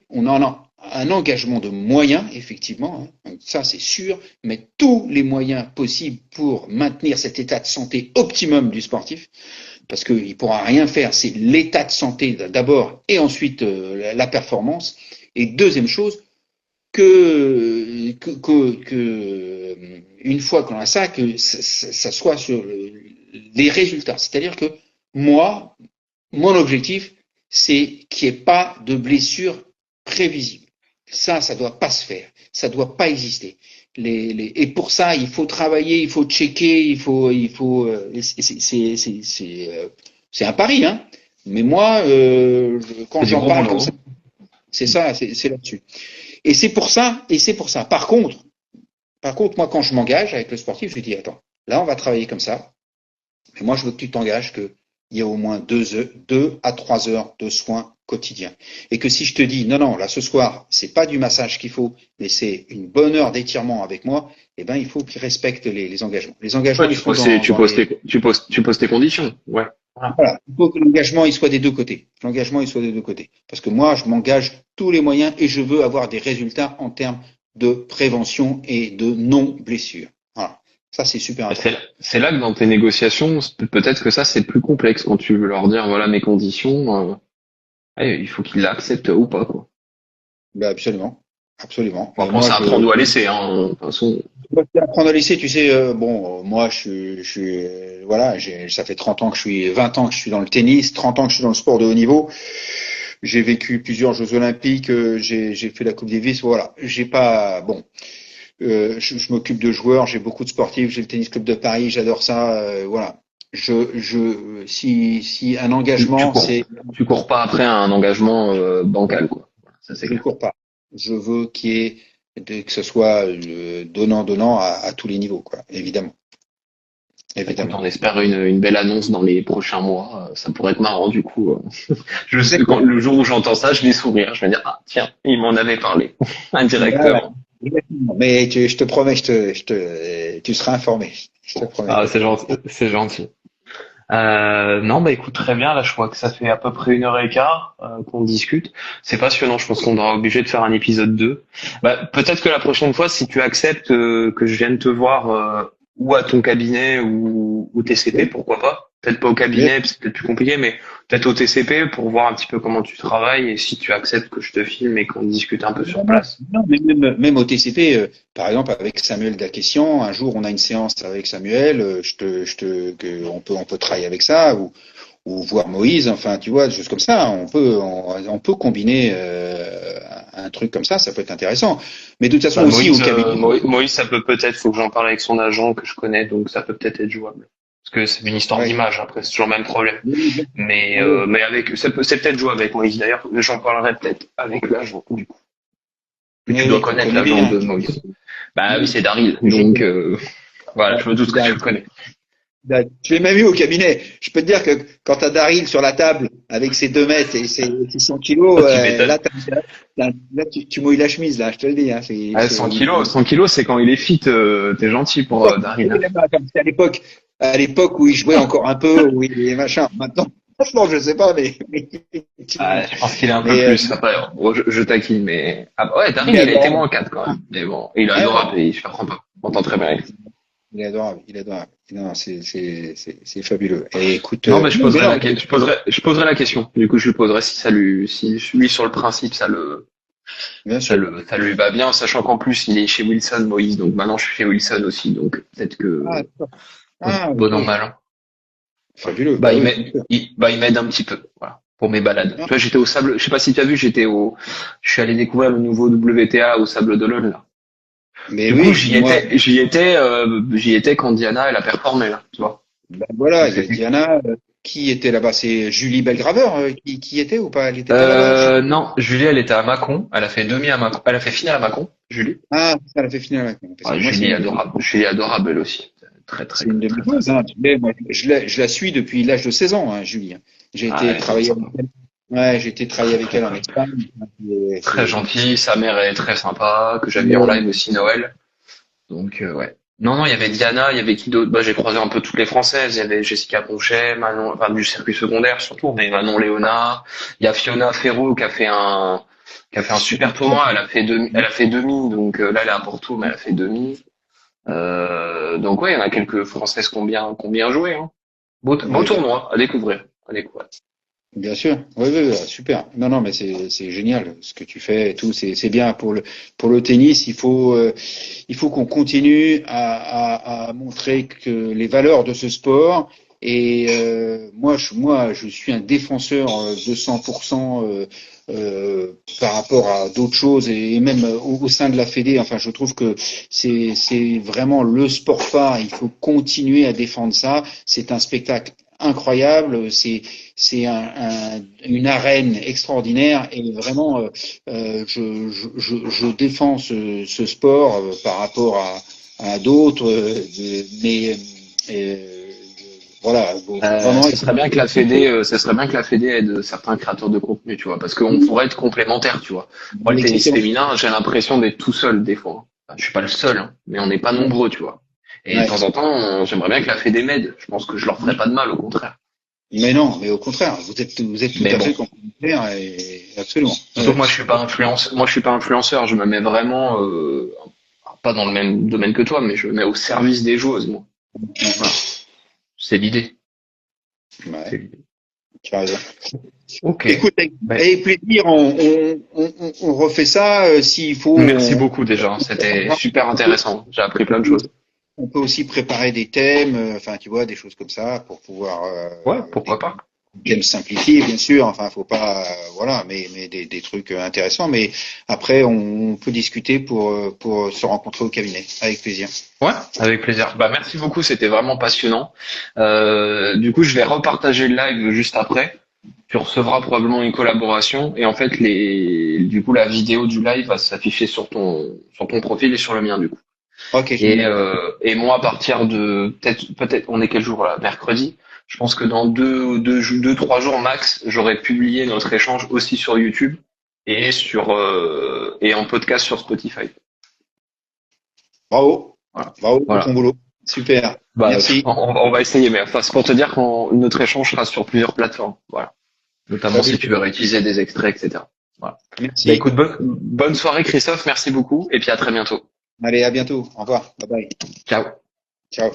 on en a un engagement de moyens, effectivement, hein, ça c'est sûr, mais tous les moyens possibles pour maintenir cet état de santé optimum du sportif, parce qu'il ne pourra rien faire, c'est l'état de santé d'abord et ensuite la performance. Et deuxième chose, une fois qu'on a ça, que ça soit sur les résultats. C'est-à-dire que moi, mon objectif, c'est qu'il n'y ait pas de blessure prévisible. Ça doit pas se faire. Ça doit pas exister. Et pour ça, il faut travailler, il faut checker, c'est un pari, hein. Mais moi, quand C'est du j'en gros parle boulot, comme ça, hein. c'est ça, c'est là-dessus. Et c'est pour ça. Par contre, moi, quand je m'engage avec le sportif, je dis, attends, là, on va travailler comme ça. Mais moi, je veux que tu t'engages qu'il y a au moins 2 à 3 heures de soins quotidiens. Et que si je te dis, non, là, ce soir, c'est pas du massage qu'il faut, mais c'est une bonne heure d'étirement avec moi, eh ben, il faut qu'ils respectent les engagements. Les engagements, Ouais, ils sont dans les, tu poses tes conditions. Ouais. Voilà. voilà. Il faut que l'engagement, il soit des deux côtés. L'engagement, il soit des deux côtés. Parce que moi, je m'engage tous les moyens et je veux avoir des résultats en termes de prévention et de non-blessure. Voilà. Ça, c'est super important. C'est là que dans tes négociations, peut-être que ça c'est plus complexe quand tu veux leur dire voilà mes conditions. Il faut qu'ils l'acceptent ou pas quoi. Ben absolument. Absolument. Bon, Et après moi, ça apprendre ou à laisser hein. De toute façon. Moi, c'est apprendre à laisser, tu sais, bon, moi, voilà, ça fait 30 ans que 20 ans que je suis dans le tennis, 30 ans que je suis dans le sport de haut niveau. J'ai vécu plusieurs Jeux Olympiques, j'ai fait la Coupe Davis, voilà. J'ai pas, bon, je m'occupe de joueurs, j'ai beaucoup de sportifs, j'ai le Tennis Club de Paris, j'adore ça, voilà. Si un Tu, tu engagement, cours, c'est, tu cours pas après un engagement bancal, quoi. Voilà, ça c'est je ne clair. cours pas. Je veux que ce soit donnant à tous les niveaux, quoi, évidemment, Écoute, évidemment. on espère une belle annonce dans les prochains mois. Ça pourrait être marrant du coup. Exactement. Le jour où j'entends ça, je vais sourire. Je vais dire ah tiens, il m'en avait parlé Voilà. indirectement. Exactement. Mais je te promets, tu seras informé. Je te promets. Ah c'est gentil, c'est gentil. Non bah écoute très bien. Là je crois que ça fait à peu près 1 heure et quart qu'on discute. C'est passionnant. Je pense qu'on sera obligé de faire un épisode 2. Bah peut-être que la prochaine fois, si tu acceptes que je vienne te voir ou à ton cabinet ou TCP, Oui, pourquoi pas? Peut-être pas au oui. cabinet, c'est peut-être plus compliqué, mais peut-être au TCP pour voir un petit peu comment tu travailles et si tu acceptes que je te filme et qu'on discute un peu sur Non, non, place. non, mais même au TCP, par exemple avec Samuel Daquestion, un jour on a une séance avec Samuel, on peut travailler avec ça ou voir Moïse, enfin tu vois, des choses comme ça. On peut combiner un truc comme ça peut être intéressant. Mais de toute façon Bah, aussi au cabinet. Moïse, ça peut peut-être, faut que j'en parle avec son agent que je connais, donc ça peut peut-être être jouable. Parce que c'est une histoire Ouais. d'image, après c'est toujours le même problème. Ouais. Mais avec, c'est peut-être jouable avec Moïse. D'ailleurs, j'en parlerai peut-être avec l'agent, du coup. Que tu dois Oui, tu le connaître connais l'agent bien. de Moïse. Bah oui, Oui. c'est Daryl. Je- Donc, voilà, je me doute que tu le Daryl. connais. Je l'ai même eu au cabinet. Je peux te dire que quand tu as Daryl sur la table avec ses 2 mètres et ses 600 kilos, Ah, tu m'étonnes. là, tu mouilles la chemise, là, je te le dis. Hein, 100 kilos, 100 kilos, c'est quand il est fit, t'es gentil pour Daryl. Hein. c'était à l'époque où il jouait encore un peu, où il est machin. Maintenant, franchement, je sais pas, mais Ah, effectivement. je pense qu'il est un peu Mais plus. Après, bon, je taquine, mais ah, ouais, il Daryl, est il a été adorable. moins 4 quand même. Mais bon, il est Ouais, adorable et je comprends pas. On t'entend très bien. Avec lui. il est adorable. Il est adorable. Non, c'est fabuleux. Et écoute, Non, mais mais non, je poserai la question. Du coup, je lui poserai si lui sur le principe, bien sûr. ça lui va bien, sachant qu'en plus, il est chez Wilson, Moïse, donc maintenant je suis chez Wilson aussi, donc peut-être que Ah, d'accord. Ah, bon an ok. mal an. Fabuleux. Bah, Bah oui, bien sûr. il m'aide un petit peu, voilà, pour mes balades. Ah, Tu vois, j'étais au sable, je sais pas si tu as vu, je suis allé découvrir le nouveau WTA au Sable d'Olonne, là. mais Du coup, oui, moi, j'y étais quand Diana, elle a performé, là, tu vois. ben voilà, Donc il y a c'était Diana, qui était là-bas? C'est Julie Belgraveur, qui était ou pas? Elle était pas là-bas? non, Julie, elle était à Mâcon. Elle a fait demi à Mâcon. Elle a fait finale à Mâcon, Julie. Ah, ça l'a fait finir là. Parce que Ah, moi, Julie, adorable. Julie, adorable, elle aussi. Très, très, c'est une de mes très, très. joueuses, hein. Tu sais, moi, je la suis depuis l'âge de 16 ans, hein, Julie. Hein. J'ai Ah, été elle est trop travailler avec sympa. elle. Ouais, j'ai été travailler avec Très, elle en très, Espagne. très gentille. Sa mère est très sympa, que j'avais vu en Ouais, live aussi Noël. Donc, ouais. Non, non, il y avait Diana, il y avait qui d'autre? Bah, j'ai croisé un peu toutes les Françaises. Il y avait Jessica Ponchet, Manon, enfin, du circuit secondaire surtout, mais Manon Léonard. Il y a Fiona Ferro qui a fait un super tournoi. Elle a fait demi. Donc, là, elle est à Porto, mais elle a fait demi. Donc ouais, il y en a quelques Françaises qui ont bien joué. Hein. Beau ouais, tournoi à découvrir. À découvrir. bien sûr. Oui, oui, oui, super. Non, non, mais c'est génial ce que tu fais et tout. C'est bien pour le tennis. Il faut qu'on continue à montrer que les valeurs de ce sport. Et moi, je suis un défenseur de 100% par rapport à d'autres choses et même au sein de la Fédé. Enfin, je trouve que c'est vraiment le sport phare. Il faut continuer à défendre ça. C'est un spectacle incroyable. Une arène extraordinaire et vraiment, je défends ce sport par rapport à d'autres, mais voilà, vraiment. Ce serait bien que la Fédé aide certains créateurs de contenu, tu vois, parce qu'on pourrait être complémentaires, tu vois. Moi, le tennis Exactement. féminin, j'ai l'impression d'être tout seul des fois. Enfin, je suis pas le seul, hein, mais on n'est pas nombreux, tu vois. Et de Ouais. temps en temps, j'aimerais bien que la Fédé m'aide. Je pense que je leur ferais pas de mal, au contraire. Mais non, mais au contraire, vous êtes tout Mais à bon. fait complémentaires et absolument. Surtout que moi je suis pas influenceur, je me mets vraiment pas dans le même domaine que toi, mais je me mets au service des joueuses, moi. Voilà. C'est l'idée. Ouais. C'est l'idée. Tu as raison. Ok. Écoute, Ouais. avec plaisir, on refait ça s'il faut. Merci beaucoup déjà. C'était super intéressant. J'ai appris plein de choses. On peut aussi préparer des thèmes, enfin, tu vois, des choses comme ça pour pouvoir Ouais, des pourquoi pas. thèmes simplifiés, bien sûr. Enfin, faut pas, voilà, mais des trucs intéressants. Mais après, on peut discuter pour se rencontrer au cabinet, avec plaisir. Ouais, avec plaisir. Bah merci beaucoup, c'était vraiment passionnant. Du coup, je vais repartager le live juste après. Tu recevras probablement une collaboration et en fait du coup la vidéo du live va s'afficher sur ton profil et sur le mien du coup. Ok, génial. Et moi à partir de peut-être on est quel jour là? Mercredi. Je pense que dans deux, 3 jours max, j'aurai publié notre échange aussi sur YouTube et en podcast sur Spotify. Bravo, Voilà. bravo pour ton Voilà. boulot. Super. Bah, Merci. on va essayer, mais enfin, c'est pour te dire que notre échange sera sur plusieurs plateformes. Voilà. Notamment si tu veux réutiliser des extraits, etc. Voilà. Bah, Merci. écoute, bonne soirée, Christophe. Merci beaucoup. Et puis à très bientôt. Allez, à bientôt. Au revoir. Bye bye. Ciao. Ciao.